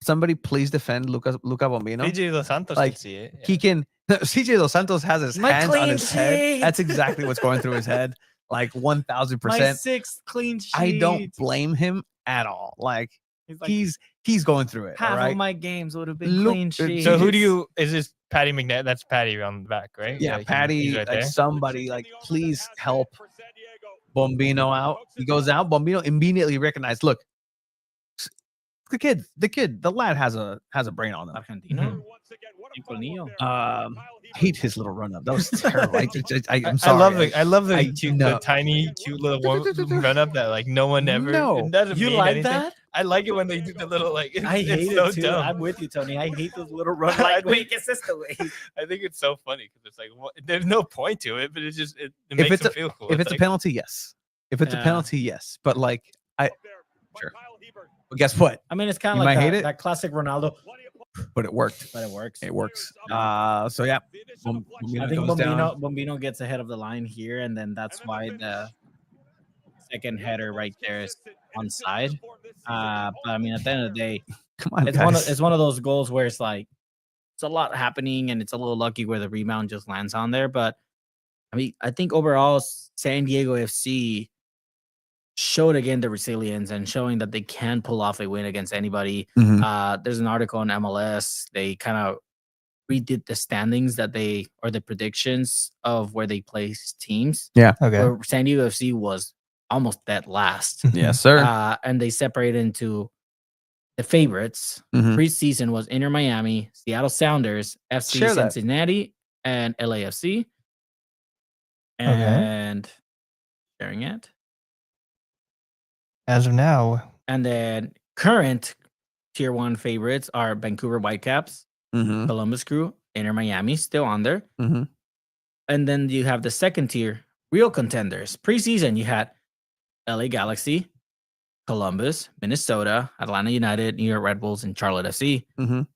Somebody please defend Luca Bombino. CJ Dos Santos can see it. He can. CJ Dos Santos has his hands on his head. That's exactly what's going through his head. Like 1,000%. My 6th clean sheet. I don't blame him at all. Like he's going through it. Half of my games would have been clean sheets. So is this Patty McNabb? That's Patty on the back, right? Yeah, Patty. Right like somebody, like please help Bombino out. He goes out. Bombino immediately recognized. Look, the lad has a brain on him. Argentino. I hate his little run up. That was terrible. I'm sorry. I love the tiny, cute little run up that like no one ever. No, it doesn't you mean like anything. that? I like it when they do the little like. I hate it too. Dumb. I'm with you, Tony. I hate those little run. Like, wait, it's this the way. I think it's so funny because it's like there's no point to it, but it makes it feel cool. If it's a penalty, yes. If it's a penalty, yes. But like sure. But guess what? I mean, it's kind of like that classic Ronaldo. But it worked. It works. So yeah. I think Bombino gets ahead of the line here, and then that's why the second header right there is onside. But I mean, at the end of the day, come on, it's one of those goals where it's like it's a lot happening, and it's a little lucky where the rebound just lands on there. But I mean, I think overall, San Diego FC showed again the resilience and showing that they can pull off a win against anybody. There's an article on MLS. They kind of redid the standings or the predictions of where they placed teams. Yeah. Okay. Where San Diego FC was almost dead last. Yes, sir. And they separated into the favorites. Mhm. Preseason was Inter Miami, Seattle Sounders, FC Share that. Cincinnati, and LAFC. And sharing it. As of now, And then current tier 1 favorites are Vancouver Whitecaps, Mhm. Columbus Crew, Inter Miami, still on there. Mhm. And then you have the second tier, real contenders. Preseason, you had LA Galaxy, Columbus, Minnesota, Atlanta United, New York Red Bulls, and Charlotte FC. Mhm.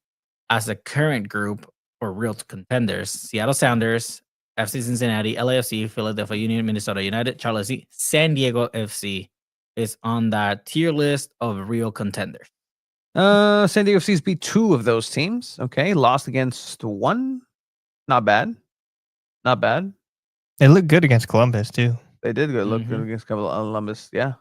As a current group for real contenders, Seattle Sounders, FC Cincinnati, LAFC, Philadelphia Union, Minnesota United, Charlotte FC, San Diego FC is on that tier list of real contenders. San Diego FC's beat 2 of those teams. Okay, lost against 1. Not bad. Not bad. they look good against Columbus too. They did look good Mhm. against Columbus. Yeah.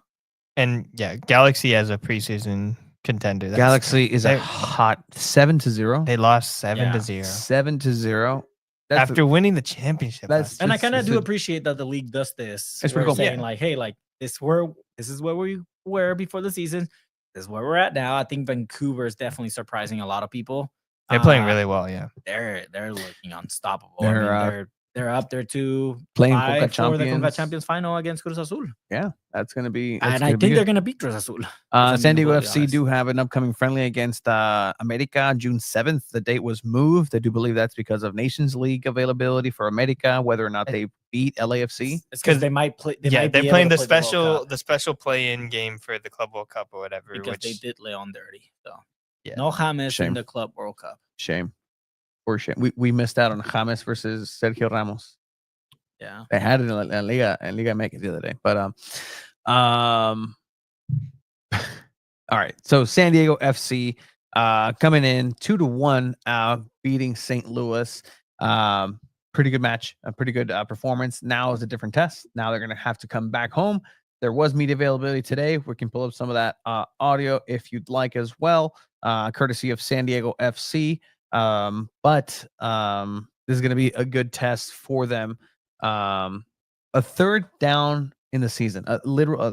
And yeah, Galaxy as a preseason contender. Galaxy is a they- hot 7-0. They lost 7-0 7-0. after winning the championship. that's- And I It's- kind of it's do a- appreciate that the league does this. It's We're pretty cool. saying Yeah. like, hey, like this is where we were before the season. This is where we're at now. I think Vancouver is definitely surprising a lot of people. They're playing really well. Yeah. They're looking unstoppable. They're, They're up there to playing vie Coca for the Conca Champions. Champions final against Cruz Azul. Yeah, that's gonna be. And I think they're gonna beat Cruz Azul. I'm San being Diego completely FC honest. do have an upcoming friendly against America June 7th. The date was moved. I do believe that's because of Nations League availability for America, whether or not they beat LAFC. It's because they might play. Yeah, might they're be playing able the to play World special Cup play-in game for the Club World Cup or whatever. because Which they did Leon dirty. So Yeah. no James Shame. in the Club World Cup. Shame. For shame. We missed out on James versus Sergio Ramos. Yeah. They had it in Liga MX the other day. But all right. So San Diego FC coming in 2-1, beating St. Louis. Pretty good match, a pretty good performance. Now is a different test. Now they're gonna have to come back home. There was media availability today. We can pull up some of that audio if you'd like as well, courtesy of San Diego FC. But this is going to be a good test for them. A third down in the season, a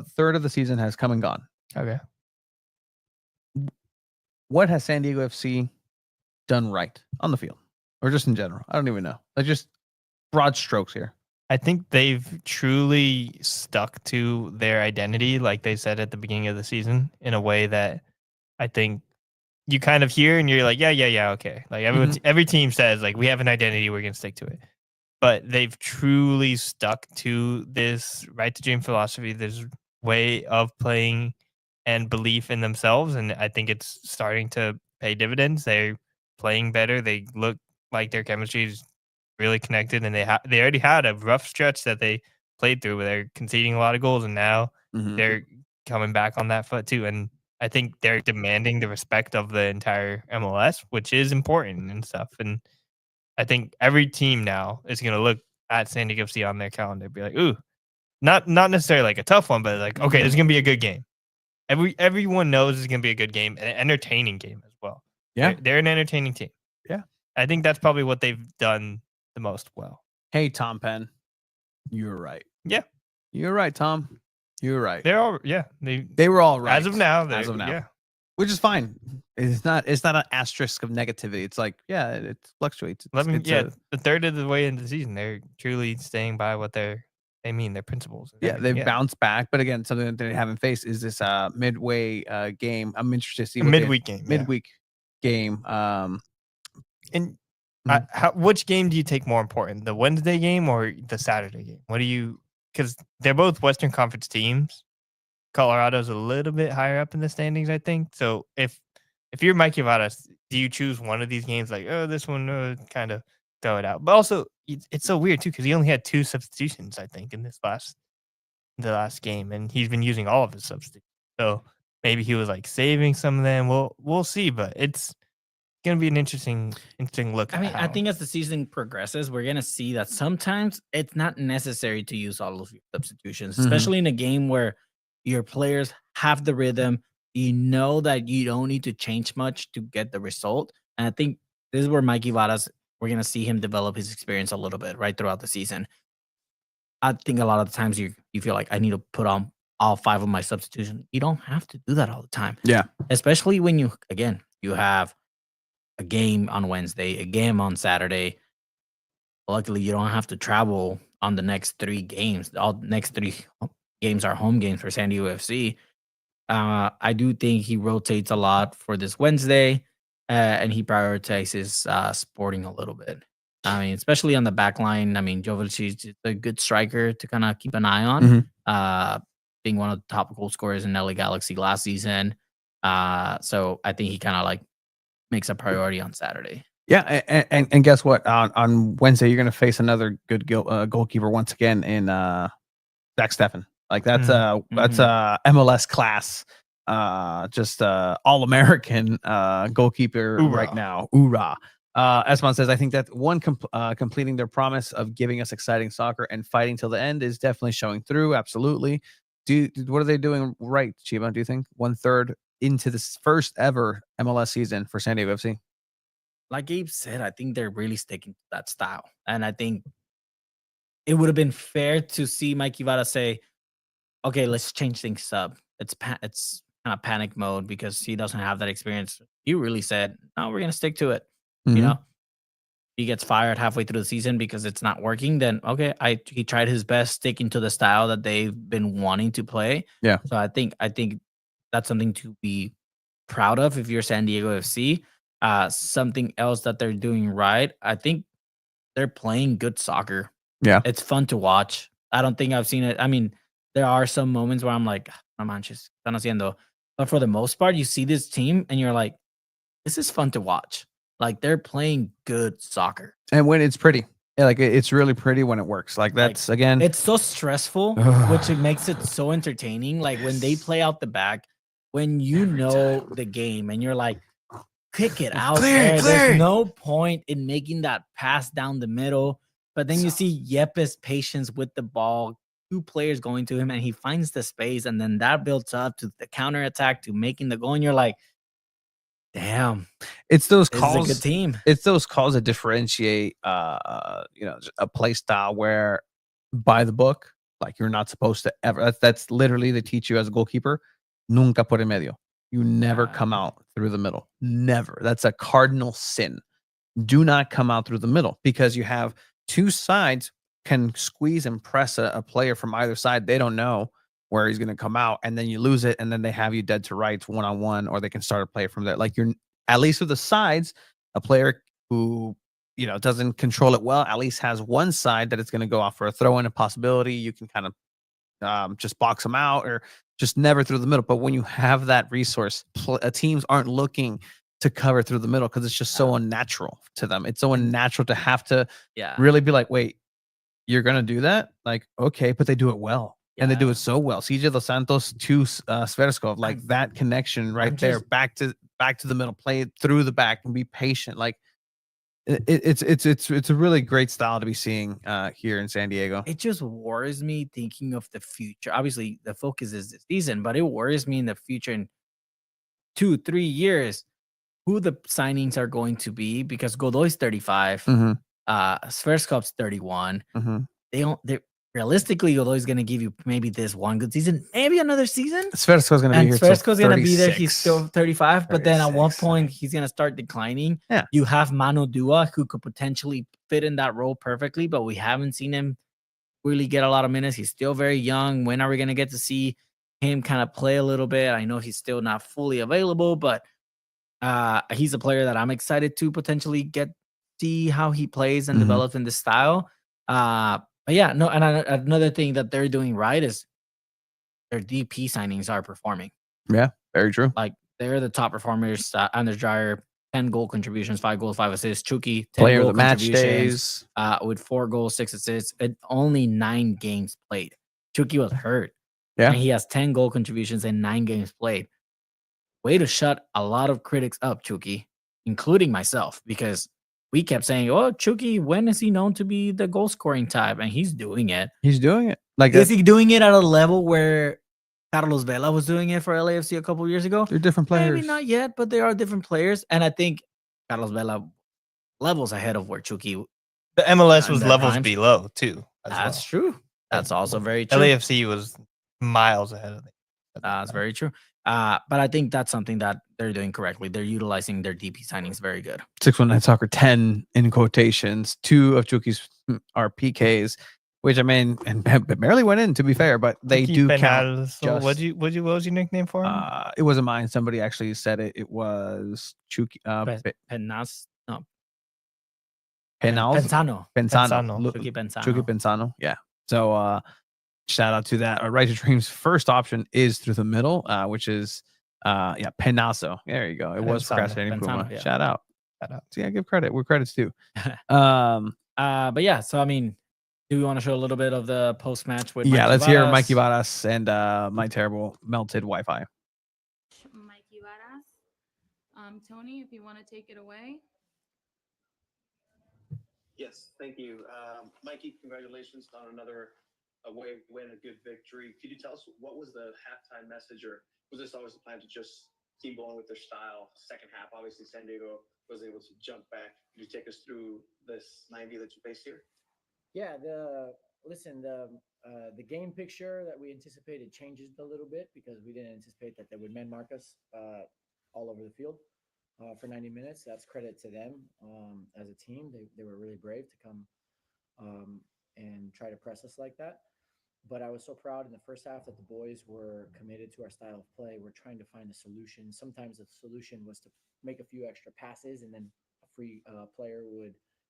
third of the season has come and gone. Okay. What has San Diego FC done right on the field, or just in general? I don't even know. Like just broad strokes here. I think they've truly stuck to their identity, like they said at the beginning of the season, in a way that I think you kind of hear and you're like, yeah, okay. Like every team says, like, we have an identity, we're gonna stick to it. But they've truly stuck to this right to dream philosophy, this way of playing and belief in themselves. And I think it's starting to pay dividends. They're playing better. They look like their chemistry is really connected, and they already had a rough stretch that they played through where they're conceding a lot of goals, and now they're coming back on that foot too. And I think they're demanding the respect of the entire MLS, which is important and stuff. And I think every team now is going to look at San Diego FC on their calendar and be like, ooh, not necessarily like a tough one, but like, okay, this is going to be a good game. Everyone knows it's going to be a good game, an entertaining game as well. Yeah. They're an entertaining team. Yeah. I think that's probably what they've done the most well. Hey, Tom Penn, you're right. Yeah. You're right, Tom. You're right. They're all, yeah. They were all right As of now. As of now. Yeah. Which is fine. It's not an asterisk of negativity. It's like, yeah, it fluctuates. The third of the way into the season, they're truly staying by what their principles. Yeah, they've bounced back. But again, something that they haven't faced is this midway game. I'm interested to see what midweek game. Midweek game. And which game do you take more important, the Wednesday game or the Saturday game? What do you? Because they're both Western Conference teams. Colorado's a little bit higher up in the standings, I think. So if you're Mikey Vadas, do you choose one of these games? Like, oh, this one, kind of throw it out. But also, it's so weird too because he only had 2 substitutions, I think, in the last game, and he's been using all of his substitutions. So maybe he was like saving some of them. We'll see, but it's gonna be an interesting look. I mean, at I how- think as the season progresses, we're gonna see that sometimes it's not necessary to use all of your substitutions, especially in a game where your players have the rhythm. You know that you don't need to change much to get the result. And I think this is where Mikey Vadas, we're gonna see him develop his experience a little bit right throughout the season. I think a lot of the times you feel like I need to put on all 5 of my substitutions. You don't have to do that all the time. Yeah. Especially when you have a game on Wednesday, a game on Saturday. Luckily, you don't have to travel on the next 3 games. All next 3 games are home games for San Diego FC. I do think he rotates a lot for this Wednesday, and he prioritizes Sporting a little bit. I mean, especially on the back line. I mean, Jovic is a good striker to kind of keep an eye on. Being one of the top goal scorers in LA Galaxy last season. So I think he kind of like makes a priority on Saturday. Yeah, and guess what? On Wednesday, you're going to face another good goalkeeper once again in Zach Steffen. Like that's MLS class, just All American goalkeeper right now. Hoorah! Esmond says, I think that completing their promise of giving us exciting soccer and fighting till the end is definitely showing through. Absolutely. What are they doing right, Chiba? Do you think 1/3 into this first ever MLS season for San Diego FC? Like Gabe said, I think they're really sticking to that style. And I think it would have been fair to see Mikey Vada say, okay, let's change things up. It's kind of panic mode because he doesn't have that experience. He really said, no, we're going to stick to it. You know, he gets fired halfway through the season because it's not working. Then, okay, he tried his best sticking to the style that they've been wanting to play. Yeah. So I think that's something to be proud of if you're San Diego FC. Something else that they're doing right, I think they're playing good soccer. Yeah. It's fun to watch. I don't think I've seen it. I mean, there are some moments where I'm like, no manches, están haciendo. But for the most part, you see this team and you're like, this is fun to watch. Like they're playing good soccer. And when it's pretty. Yeah, like it's really pretty when it works. Like that's again, it's so stressful, which it makes it so entertaining. Like when they play out the back, when you know the game and you're like, kick it out there. There's no point in making that pass down the middle. But then you see Yepes' patience with the ball, 2 players going to him, and he finds the space, and then that builds up to the counterattack to making the goal. And you're like, damn, it's those this calls. is a good team. It's those calls that differentiate, a play style where by the book, like you're not supposed to ever. That's literally they teach you as a goalkeeper. Nunca por en medio. You never come out through the middle. Never. That's a cardinal sin. Do not come out through the middle because you have 2 sides can squeeze and press a player from either side. They don't know where he's going to come out, and then you lose it, and then they have you dead to rights 1-on-1, or they can start a play from there. Like you're at least with the sides, a player who doesn't control it well at least has one side that it's going to go off for a throw in, a possibility. You can kind of just box them out or just never through the middle. But when you have that resource, teams aren't looking to cover through the middle because it's just so unnatural to them. It's so unnatural to have to really be like, wait, you're going to do that? Like, okay, but they do it well. And they do it so well. CJ Dos Santos to Sverskov, like that connection right there, back to the middle, play it through the back and be patient. Like it's a really great style to be seeing here in San Diego. It just worries me thinking of the future. Obviously, the focus is this season, but it worries me in the future in 2-3 years who the signings are going to be because Godoy's 35, Sverskov's 31. They realistically, Godoy's going to give you maybe this one good season, maybe another season. Sverskov's going to be here. Sverskov's going to be there. He's still 35, but then at one point he's going to start declining. Yeah. You have Manu Dua who could potentially fit in that role perfectly, but we haven't seen him really get a lot of minutes. He's still very young. When are we going to get to see him kind of play a little bit? I know he's still not fully available, but he's a player that I'm excited to potentially see how he plays and develops in this style. But yeah, no, and another thing that they're doing right is their DP signings are performing. Yeah, very true. Like they're the top performers. Anders Dreyer, 10 goal contributions, 5 goals, 5 assists. Chucky, 10 player goal of the match contributions, days, with 4 goals, 6 assists, and only 9 games played. Chucky was hurt. Yeah, and he has 10 goal contributions in 9 games played. Way to shut a lot of critics up, Chucky. including myself, because we kept saying, "Oh, Chucky, when is he known to be the goal scoring type?" And he's doing it. He's doing it. Like Is he doing it at a level where Carlos Vela was doing it for LAFC a couple years ago? they're different players. Maybe not yet, but they are different players. And I think Carlos Vela levels ahead of where Chucky. The MLS in was their levels primes. below too. That's true. That's also very true. LAFC was miles ahead of it. That's very true. But I think that's something that they're doing correctly. They're utilizing their DP signings very good. 619 Soccer 10 in quotations. 2 of Chuki's are PKs, which I mean, and barely went in to be fair, but they do count. So what was your nickname for him? It wasn't mine. Somebody actually said it. It was Chuki. Penas, no, Penals? Pensano. Pensano. Chucky Pensano. Chucky Pensano. Yeah. So shout out to that. Right to Dream's first option is through the middle, which is Penaso. There you go. It was procrastinating Puma. Yeah. Shout out. See, I give credit where credit's due. But yeah, so I mean, do we want to show a little bit of the post match with Mikey let's hear Varas? Mikey Varas and my terrible melted Wi-Fi. Mikey Varas. Tony, if you want to take it away. Yes, thank you. Mikey, congratulations on another away win, a good victory. Could you tell us what was the halftime message, or was this always the plan to just keep going with their style? Second half, obviously, San Diego was able to jump back. Could you take us through this 90 that you faced here? Yeah, the game picture that we anticipated changes a little bit because we didn't anticipate that they would man mark us all over the field for 90 minutes. That's credit to them as a team. They were really brave to come and try to press us like that. But I was so proud in the first half that the boys were committed to our style of play. We're trying to find a solution. Sometimes the solution was to make a few extra passes and then a free player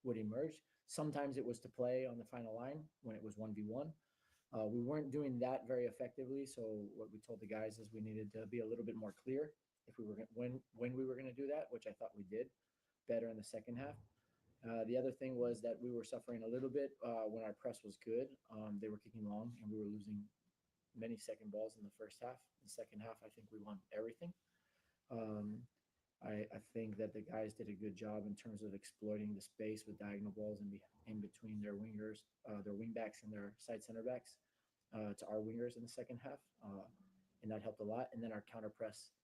would emerge. Sometimes it was to play on the final line when it was 1v1. We weren't doing that very effectively. So what we told the guys is we needed to be a little bit more clear if we were when we were going to do that, which I thought we did better in the second half. The other thing was that we were suffering a little bit when our press was good. They were kicking long and we were losing many second balls in the first half. In the second half, I think we won everything. I think that the guys did a good job in terms of exploiting the space with diagonal balls in between their wingers, their wingbacks and their side center backs to our wingers in the second half. And that helped a lot. And then our counter press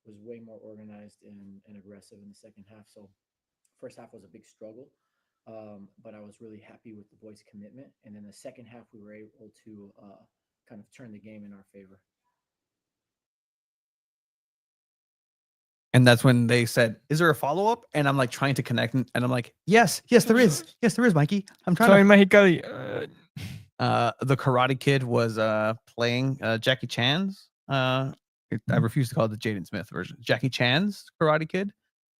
was way more organized and aggressive in the second half. So first half was a big struggle, but I was really happy with the boys' commitment. And then the second half, we were able to kind of turn the game in our favor. And that's when they said, "Is there a follow up?" And I'm like trying to connect, and I'm like, "Yes, there is. Yes, there is, Mikey. I'm trying." Sorry, Mikey. The Karate Kid was playing Jackie Chan's. I refuse to call it the Jaden Smith version. Jackie Chan's Karate Kid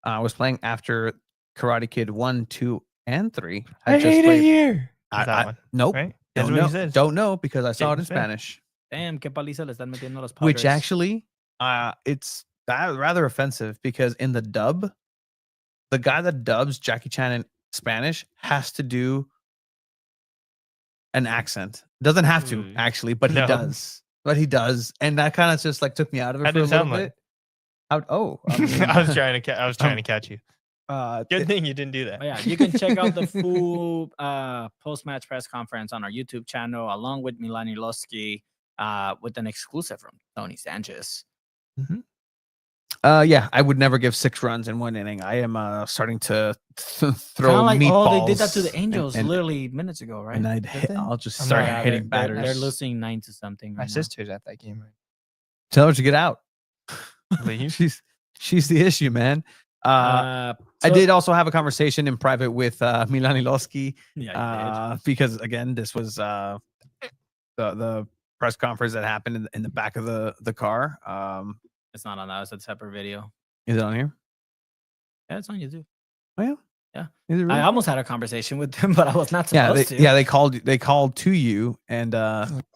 was playing after Karate Kid 1, 2, and 3. I hate it here. Nope. Right? Don't know because I saw it in Spanish. Damn, qué paliza le están metiendo los Padres. Which actually, it's rather offensive because in the dub, the guy that dubs Jackie Chan in Spanish has to do an accent. Doesn't have to actually, but he does. And that kind of just like took me out of it for a little bit. I was trying to catch you. Good thing you didn't do that. Yeah, you can check out the full post-match press conference on our YouTube channel, along with Milani Losky, with an exclusive from Tony Sanchez. Mm-hmm. I would never give 6 runs in 1 inning. I am starting to throw meatballs. They did that to the Angels literally minutes ago, right? And I'll just start hitting batters. They're losing 9-0. My sister's at that game. Right? Tell her to get out. Leave. She's the issue, man. I did also have a conversation in private with Milani Losky. Because again, this was the press conference that happened in the back of the car. It's not on that. It's a separate video. Is it on here? Yeah, it's on YouTube. Oh yeah. Yeah. Is it really? I almost had a conversation with them, but I was not supposed to. Yeah, they called to you and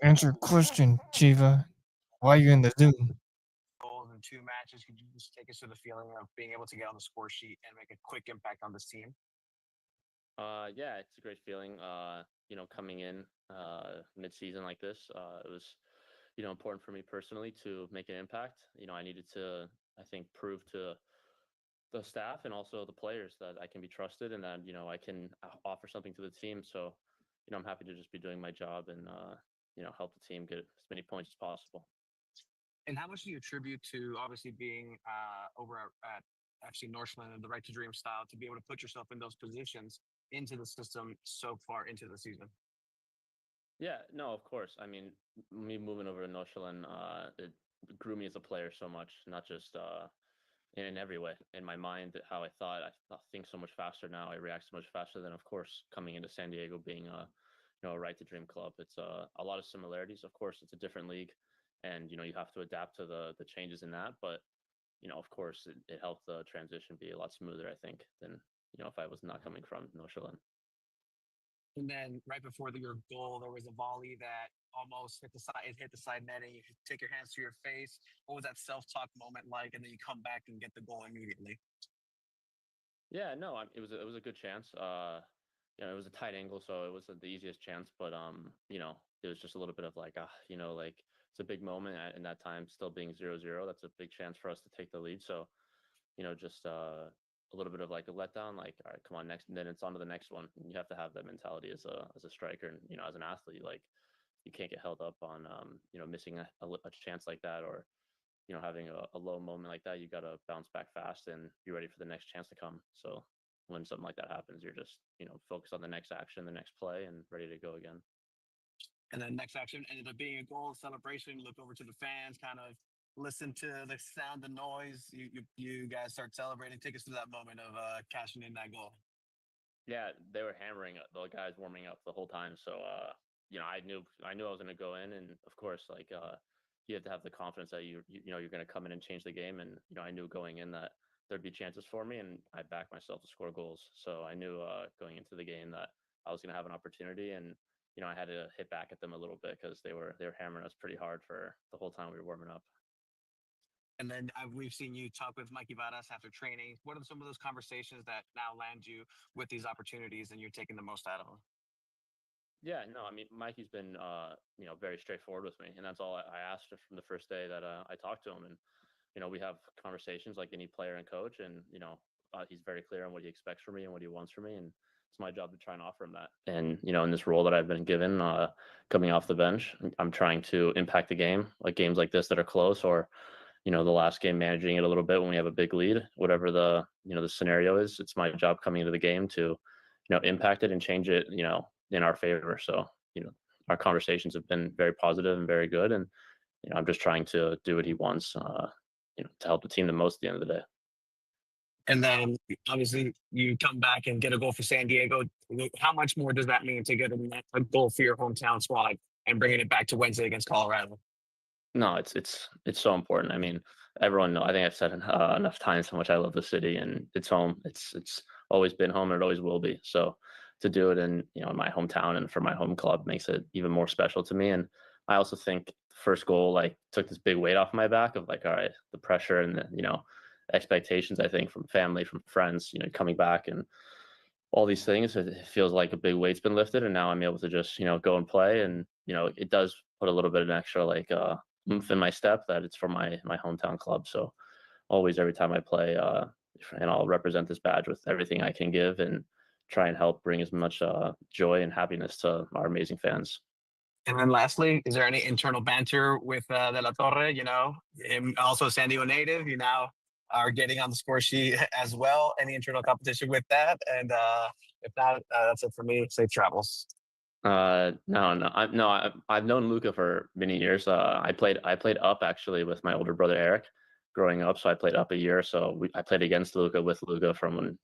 answer a question, Chiva. Why are you in the Zoom? Goals in 2 matches. Could you just take us through the feeling of being able to get on the score sheet and make a quick impact on this team? Yeah, it's a great feeling. Coming in mid-season like this, it was important for me personally to make an impact. I needed to, I think, prove to the staff and also the players that I can be trusted and that I can offer something to the team. So I'm happy to just be doing my job and help the team get as many points as possible. And how much do you attribute to obviously being over at FC Northland and the Right to Dream style to be able to put yourself in those positions into the system so far into the season? Yeah, no, of course. I mean, me moving over to Northland, it grew me as a player so much, not just in every way. In my mind, how I thought, I think so much faster now. I react so much faster than, of course, coming into San Diego being a Right to Dream club. It's a lot of similarities. Of course, it's a different league, and you have to adapt to the changes in that. But of course, it helped the transition be a lot smoother, I think, than if I was not coming from Northland. And then right before your goal, there was a volley that almost hit the side. It hit the side netting. You take your hands to your face. What was that self-talk moment like? And then you come back and get the goal immediately. Yeah, no, it was a good chance. It was a tight angle, so it wasn't the easiest chance. But it was just a little bit of like like it's a big moment in that time, still being 0-0. That's a big chance for us to take the lead. So just a little bit of like a letdown, like, all right, come on, next, and then it's on to the next one. And you have to have that mentality as a striker, and as an athlete, like you can't get held up on missing a chance like that, or having a low moment like that. You got to bounce back fast and be ready for the next chance to come. So when something like that happens, you're just focused on the next action, the next play, and ready to go again. And then next action ended up being a goal celebration. Look over to the fans, kind of listen to the sound, the noise. You guys start celebrating. Take us to that moment of cashing in that goal. Yeah, they were hammering the guys warming up the whole time. So I knew I was going to go in, and of course, like you have to have the confidence that you're going to come in and change the game. And I knew going in that there'd be chances for me, and I backed myself to score goals. So I knew going into the game that I was going to have an opportunity, and I had to hit back at them a little bit because they were hammering us pretty hard for the whole time we were warming up. And then we've seen you talk with Mikey Varas after training. What are some of those conversations that now land you with these opportunities and you're taking the most out of them? Yeah, no, I mean, Mikey's been, very straightforward with me, and that's all I asked from the first day that I talked to him. And we have conversations like any player and coach, and he's very clear on what he expects from me and what he wants from me, and it's my job to try and offer him that. And in this role that I've been given, coming off the bench, I'm trying to impact the game, like games like this that are close, or the last game, managing it a little bit when we have a big lead, whatever the the scenario is. It's my job coming into the game to impact it and change it in our favor. So our conversations have been very positive and very good, and I'm just trying to do what he wants to help the team the most at the end of the day. And then obviously you come back and get a goal for San Diego. How much more does that mean to get a goal for your hometown squad and bringing it back to Wednesday against Colorado? No, it's so important. I mean, everyone know. I think I've said enough times how much I love the city, and it's home. It's always been home, and it always will be. So to do it in in my hometown and for my home club makes it even more special to me. And I also think the first goal like took this big weight off my back of like, all right, the pressure and the expectations. I think from family, from friends, coming back and all these things. It feels like a big weight's been lifted, and now I'm able to just go and play. And it does put a little bit of an extra like oomph in my step that it's for my hometown club. So always, every time I play, and I'll represent this badge with everything I can give and try and help bring as much joy and happiness to our amazing fans. And then lastly, is there any internal banter with De La Torre? Him also a San Diego native. You now are getting on the score sheet as well. Any internal competition with that? And if not, that's it for me. Safe travels. No, I've known Luca for many years. I played up actually with my older brother Eric growing up. So I played up a year. So I played against Luca with Luca from when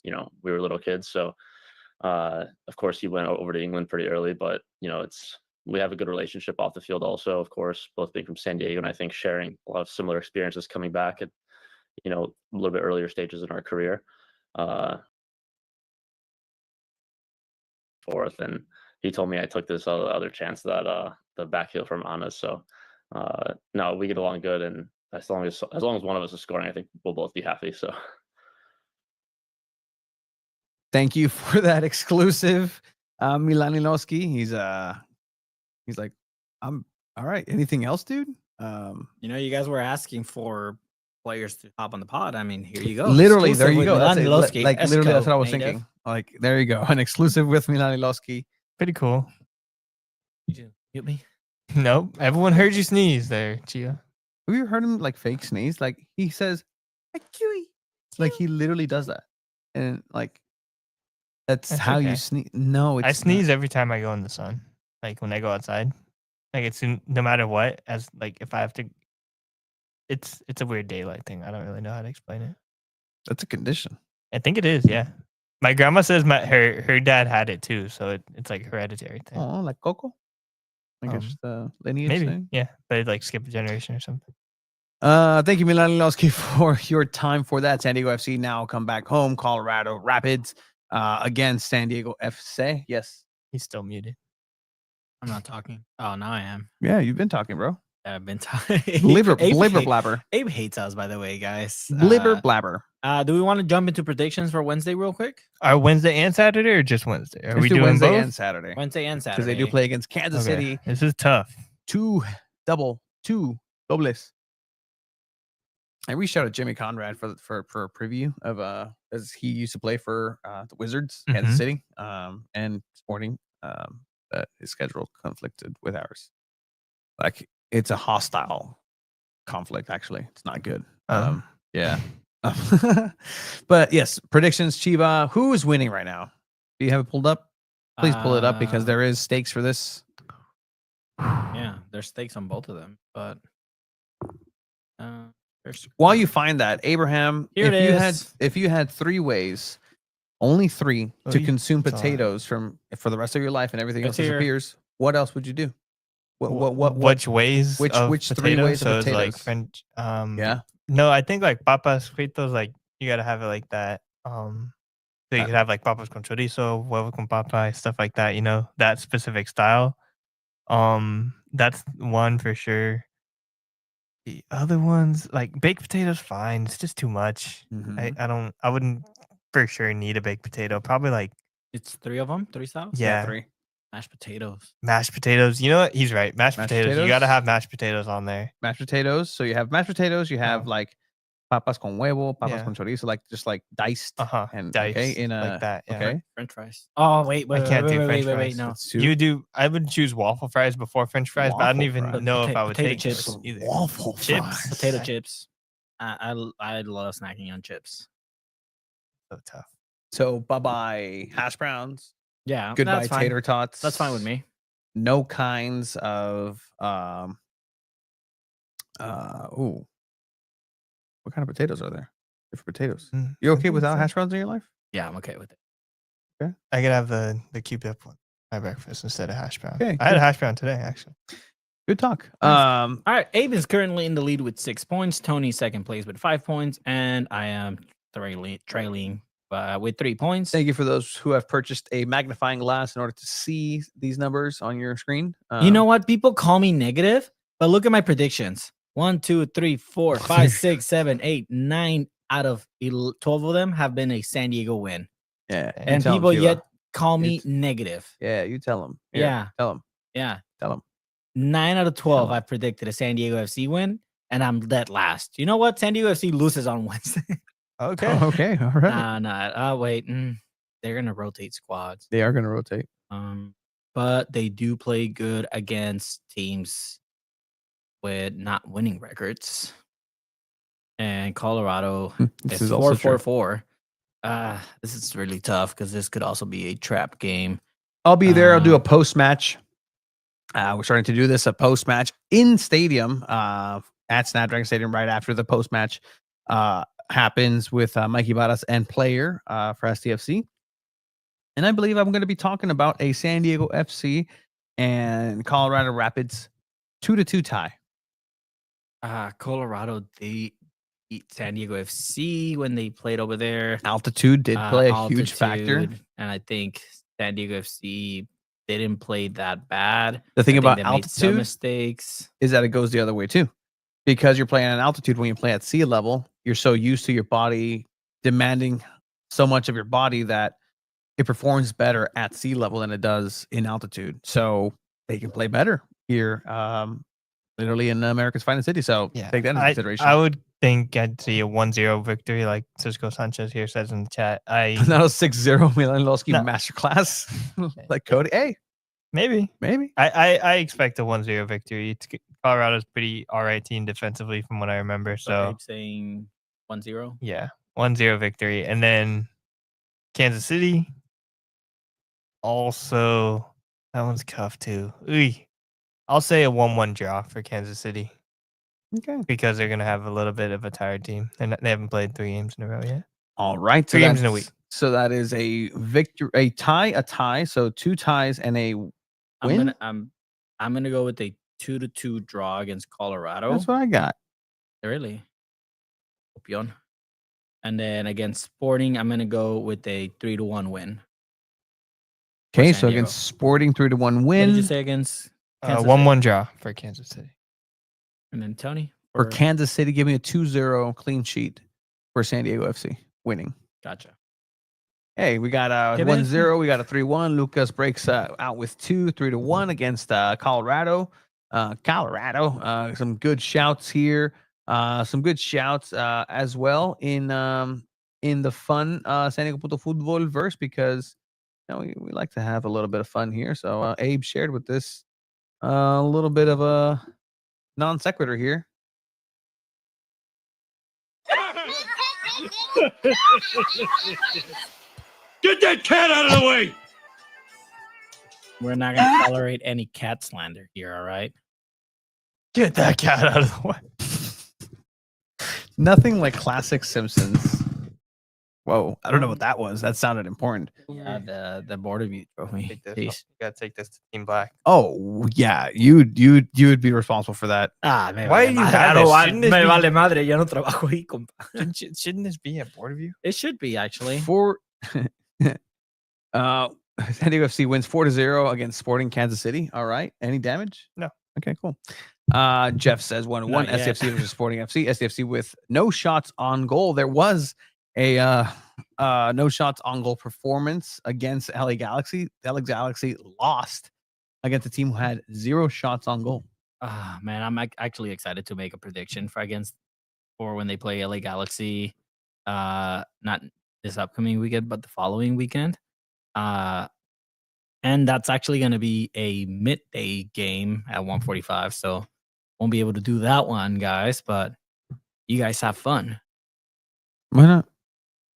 we were little kids. So of course he went over to England pretty early, but we have a good relationship off the field also, of course, both being from San Diego, and I think sharing a lot of similar experiences coming back at a little bit earlier stages in our career. Fourth, and he told me I took this other chance that the back heel from Anna. So no, we get along good, and as long as one of us is scoring, I think we'll both be happy. So thank you for that exclusive, Milaninowski. He's like, I'm all right. Anything else, dude? You guys were asking for players to hop on the pod, I mean, here you go. Literally, there Exclusive you with go. That's Milan Miloski, like literally, that's what I was native. thinking. Like, there you go, an exclusive with Milan Miloski. Pretty cool. Did you mute me? Nope. Everyone heard you sneeze there, Chia. Have you heard him like fake sneeze? Like he says, like he literally does that, and like that's how you okay. sneeze. No, it's I sneeze every time I go in the sun. Like when I go outside. Like it's no matter what, as like if I have to it's a weird daylight thing. I don't really know how to explain it. That's a condition. I think it is, yeah. My grandma says her dad had it too, so it's like hereditary thing. Oh, like Coco. I guess the lineage Maybe, thing. yeah, but it like skip a generation or something. Thank you, Milan Miloski, for your time for that. San Diego FC now come back home. Colorado Rapids against San Diego FC. Yes, he's still muted. I'm not talking. Oh, now I am. Yeah, you've been talking, bro. I've been talking. Blibber blabber. Abe hates us, by the way, guys. Blibber blabber. Do we want to jump into predictions for Wednesday real quick? Are Wednesday and Saturday or just Wednesday? Are we doing Wednesday both? and Saturday? Wednesday and Saturday. Because they do play against Kansas City. This is tough. Two dobles. I reached out to Jimmy Conrad for a preview of as he used to play for the Wizards, Kansas City, and Sporting. That his schedule conflicted with ours. Like it's a hostile conflict. Actually, it's not good. Yeah. But yes, predictions. Chiba, who is winning right now? Do you have it pulled up? Please pull it up because there is stakes for this. Yeah, there's stakes on both of them. But while you find that, Abraham, Here if you had 3 ways, only 3 to consume it's all right. potatoes for the rest of your life and everything else It's here. disappears, what else would you do? Which ways? Which of 3 potatoes? ways So of it's potatoes? like French. Yeah. No, I think like papas fritos, like you gotta have it like that. So you could have like papas con chorizo, huevo con papa, stuff like that. You know, that specific style. That's one for sure. The other ones, like baked potatoes, fine. It's just too much. I wouldn't for sure need a baked potato. Probably like it's 3 of them, 3 styles. yeah, 3 mashed potatoes. mashed potatoes. You know what? He's right. Mashed potatoes. You gotta have mashed potatoes on there. Mashed potatoes. So you have mashed potatoes. You have like papas con huevo, papas con chorizo, like just like diced and Diced, okay in a like that. Yeah. okay. French fries. Oh wait, I can't do French fries. no. You do. I would choose waffle fries before French fries, but I don't even fries. know if I would Potato take chips. those either. Waffle Chips. fries. Potato chips. I love snacking on chips. So tough. So bye hash browns. Yeah, Goodbye that's fine. tater tots. That's fine with me. No kinds of what kind of potatoes are there? Different potatoes. You okay without hash browns in your life? Yeah, I'm okay with it. Okay. I could have the cubed up one my breakfast instead of hash brown. Okay, I had a good. hash brown today actually. Good talk. All right, Abe is currently in the lead with 6 points. Tony second place with 5 points, and I am trailing with 3 points. Thank you for those who have purchased a magnifying glass in order to see these numbers on your screen. You know what? People call me negative, but look at my predictions. 1, 2, 3, 4, 5, 6, 7, 8, 9 out of 12 of them have been a San Diego win. Yeah, And people yet call me negative. Yeah, you tell them. Yeah. Tell them. Yeah. Tell them. 9 out of 12, I predicted a San Diego FC win, and I'm dead last. You know what? San Diego FC loses on Wednesday. Okay. Okay. All right. Nah. Wait. They're gonna rotate squads. They are going to rotate. But they do play good against teams with not winning records. And Colorado This is is also true. 4-4-4. This is really tough because this could also be a trap game. I'll be there. I'll do a post match. We're starting to do this a post match in stadium at Snapdragon Stadium right after the post match happens with Mikey Varas and player for SDFC. And I believe I'm going to be talking about a San Diego FC and Colorado Rapids 2-2 tie. Colorado, they beat San Diego FC when they played over there. Altitude did play a huge factor. And I think San Diego FC didn't play that bad. The thing I think about they made some altitude mistakes is that it goes the other way too. Because you're playing at altitude, when you play at sea level, you're so used to your body demanding so much of your body that it performs better at sea level than it does in altitude. So they can play better here, literally in America's finest city. So take that into consideration. I would think I'd see a 1-0 victory, like Cisco Sanchez here says in the chat. Not a 6-0 Milanowski No. masterclass like Cody. Hey, maybe. maybe. I expect a 1-0 victory. Colorado's pretty all right team defensively from what I remember. So So Abe's saying 1-0. yeah, 1-0 victory, and then Kansas City. Also, that one's tough too. I'll say a 1-1 draw for Kansas City. Okay. Because they're gonna have a little bit of a tired team, and they haven't played 3 games in a row yet. All right. 3 games in a week. So that is a victory, a tie. So 2 ties and a win. I'm gonna go with a 2-2 draw against Colorado. That's what I got. Really? Opinion. And then against Sporting, I'm gonna go with a 3-1 win. Okay, San so Diego. against Sporting, 3-1 What win. did you say against Kansas 1-1 draw for Kansas City. And then Tony For Kansas City, give me a 2-0 clean sheet for San Diego FC winning. Gotcha. Hey, we got a Okay, man. 1-0. We got a 3-1. Lucas breaks out with 3-1 against Colorado. Some good shouts here. Some good shouts as well in the fun San Diego Punto Football verse, because we like to have a little bit of fun here. So Abe shared with this a little bit of a non sequitur here. Get that cat out of the way! We're not gonna tolerate any cat slander here, all right? Get that cat out of the way. Nothing like classic Simpsons. Whoa, I don't know what that was. That sounded important. Yeah, the board of you trophy. Take this. Jeez. You gotta take this to Team Black. Oh yeah, you would be responsible for that. Ah, me Why vale do you madre. have No, this? vale- Shouldn't this me be- vale madre. Yo no trabajo ahí, compa. Shouldn't this be a board of you? It should be actually. For San Diego FC wins 4-0 against Sporting Kansas City. All right. Any damage? No. Okay, cool. Jeff says 1-1 Not yet. SDFC versus Sporting FC. SDFC with no shots on goal. There was a no shots on goal performance against LA Galaxy. The LA Galaxy lost against a team who had 0 shots on goal. Man, I'm actually excited to make a prediction for when they play LA Galaxy. Not this upcoming weekend, but the following weekend. And that's actually going to be a midday game at 1:45. So won't be able to do that one, guys. But you guys have fun. Why not?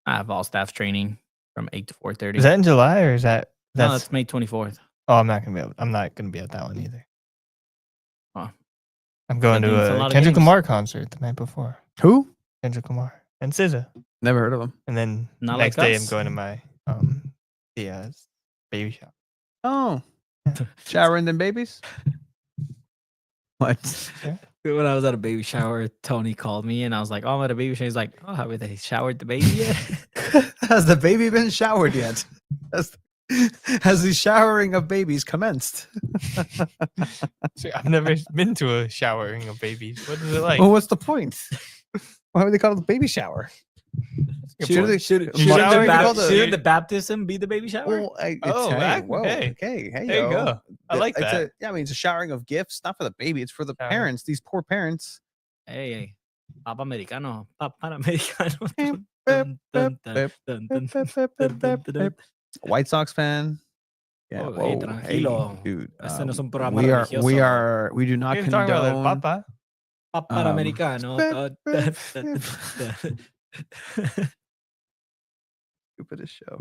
I have all staff training from 8 to 4:30. Is that in July or is that? No, it's May 24th. Oh, I'm not gonna be at that one either. Oh. I'm going That means a to lot a of Kendrick games. Lamar concert the night before. Who? Kendrick Lamar and SZA. Never heard of him. And then Not next like day us. I'm going to my baby shop. Oh. Showering them babies? What? When I was at a baby shower, Tony called me and I was like, "Oh, I'm at a baby shower." He's like, "Oh, have they showered the baby yet?" Has the baby been showered yet? Has the showering of babies commenced? See, I've never been to a showering of babies. What is it like? Well, what's the point? Why would they call it the baby shower? Shouldn't the baptism be the baby shower? Well, okay, hey, there you go. I like It's that. I mean, it's a showering of gifts, not for the baby. It's for the parents. These poor parents. Hey, Papa Americano, Papa Americano. Dun, dun, dun, dun, dun, dun, dun, dun, dun. White Sox fan. Yeah, Oh, whoa, hey, hey, tranquilo. dude. Este no es un programa We do not You're talking about condone. Papa. Papa Americano. Dun, dun, dun, dun. Stupidest show.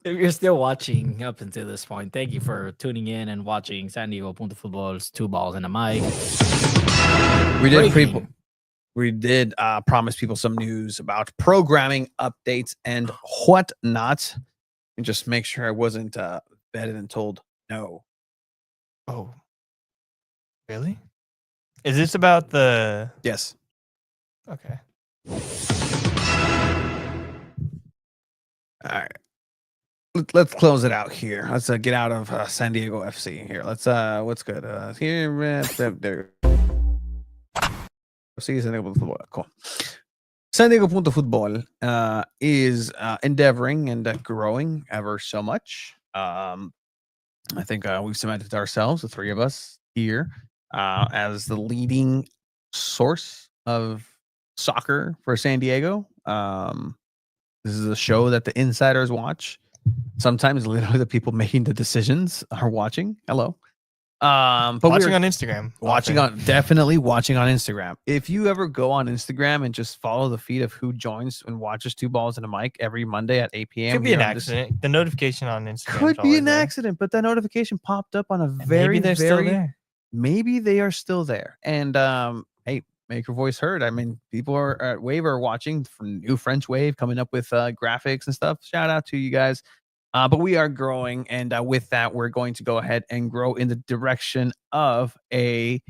If you're still watching up until this point, thank you for tuning in and watching San Diego Punto Football's 2 Balls and a Mic. We did promise people some news about programming updates and whatnot, and just make sure I wasn't vetted and told no. Oh, really? Is this about the? Yes. Okay. All right. Let's close it out here. Let's get out of San Diego FC here. Let's what's good here. There. See San Diego Punto Football. Cool. San Diego Punto Football is endeavoring and growing ever so much. I think we've cemented ourselves, the 3 of us here, as the leading source of soccer for San Diego. This is a show that the insiders watch. Sometimes literally the people making the decisions are watching. Hello. But watching on Instagram. Definitely watching on Instagram. If you ever go on Instagram and just follow the feed of who joins and watches Two Balls and a Mic every Monday at 8 p.m. Could be an accident. The notification on Instagram could be an accident, but that notification popped up on a maybe they're still there. Maybe they are still there. And hey, make your voice heard. I mean, people are at Wave are watching from New French Wave coming up with graphics and stuff. Shout out to you guys. But we are growing, and with that, we're going to go ahead and grow in the direction of a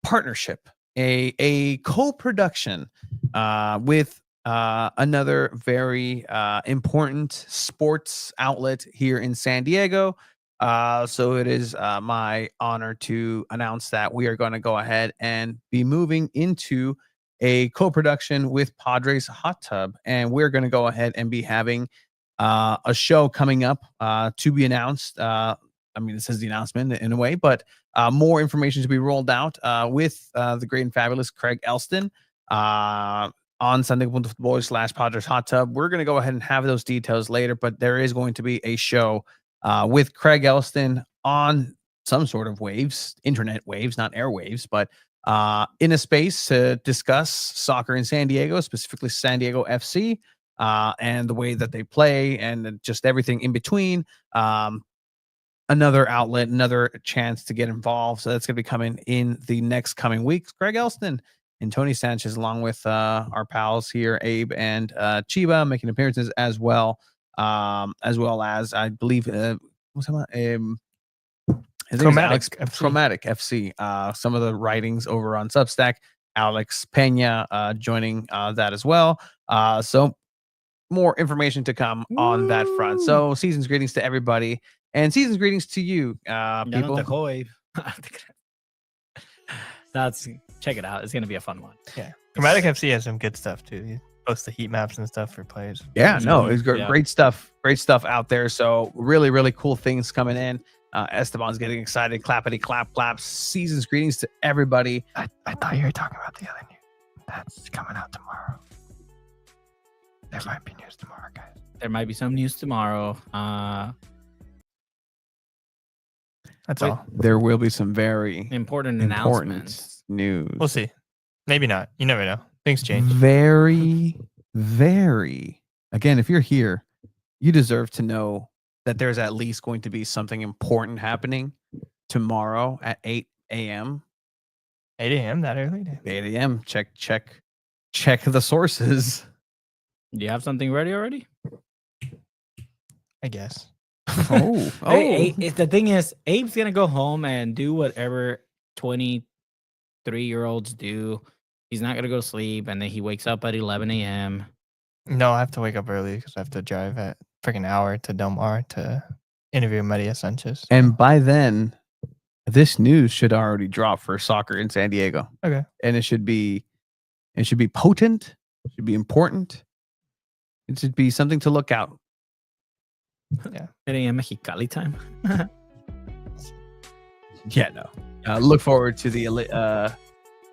partnership, a co-production with another very important sports outlet here in San Diego. So it is my honor to announce that we are going to go ahead and be moving into a co-production with Padres Hot Tub, and we're going to go ahead and be having a show coming up to be announced. I mean, this is the announcement in a way, but more information to be rolled out with the great and fabulous Craig Elston on San Diego /Padres Hot Tub. We're going to go ahead and have those details later, but there is going to be a show with Craig Elston on some sort of waves, internet waves, not airwaves, but in a space to discuss soccer in San Diego, specifically San Diego FC. And the way that they play and just everything in between. Another outlet, another chance to get involved. So that's going to be coming in the next coming weeks. Craig Elston and Tony Sanchez, along with our pals here, Abe and Chiba, making appearances as well as I believe what's that? Chromatic FC. Some of the writings over on Substack. Alex Pena joining that as well. So more information to come on that front. So season's greetings to everybody, and season's greetings to you, people. That's check it out. It's gonna be a fun one. Yeah, Chromatic FC has some good stuff too. You post the heat maps and stuff for players. Yeah, no, it's great stuff. Great stuff out there. So really cool things coming in. Esteban's getting excited. Clappity clap. Season's greetings to everybody. I thought you were talking about the other news that's coming out tomorrow. There might be news tomorrow, guys. There might be some news tomorrow. That's all. There will be some very important announcements. News. We'll see. Maybe not. You never know. Things change. Very. Again, if you're here, you deserve to know that there's at least going to be something important happening tomorrow at 8 a.m. 8 a.m. that early? 8 a.m. Check the sources. Do you have something ready already? I guess. The thing is, Abe's gonna go home and do whatever 23-year-olds do. He's not gonna go to sleep, and then he wakes up at 11 a.m. No, I have to wake up early because I have to drive at freaking hour to Del Mar to interview Maria Sanchez. And by then, this news should already drop for soccer in San Diego. Okay. And it should be potent. It should be important. It should be something to look out. Yeah. 8 a.m. Mexicali time. Yeah, no. Look forward to the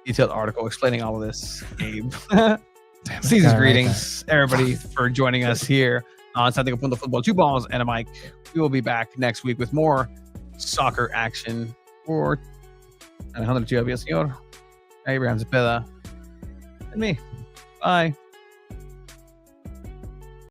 detailed article explaining all of this, Abe. Season's greetings, everybody, for joining us here on San Diego Punto Football. Two Balls and a Mic. We will be back next week with more soccer action for Alejandro Chiavia, Señor, Abraham Zepeda, and me. Bye.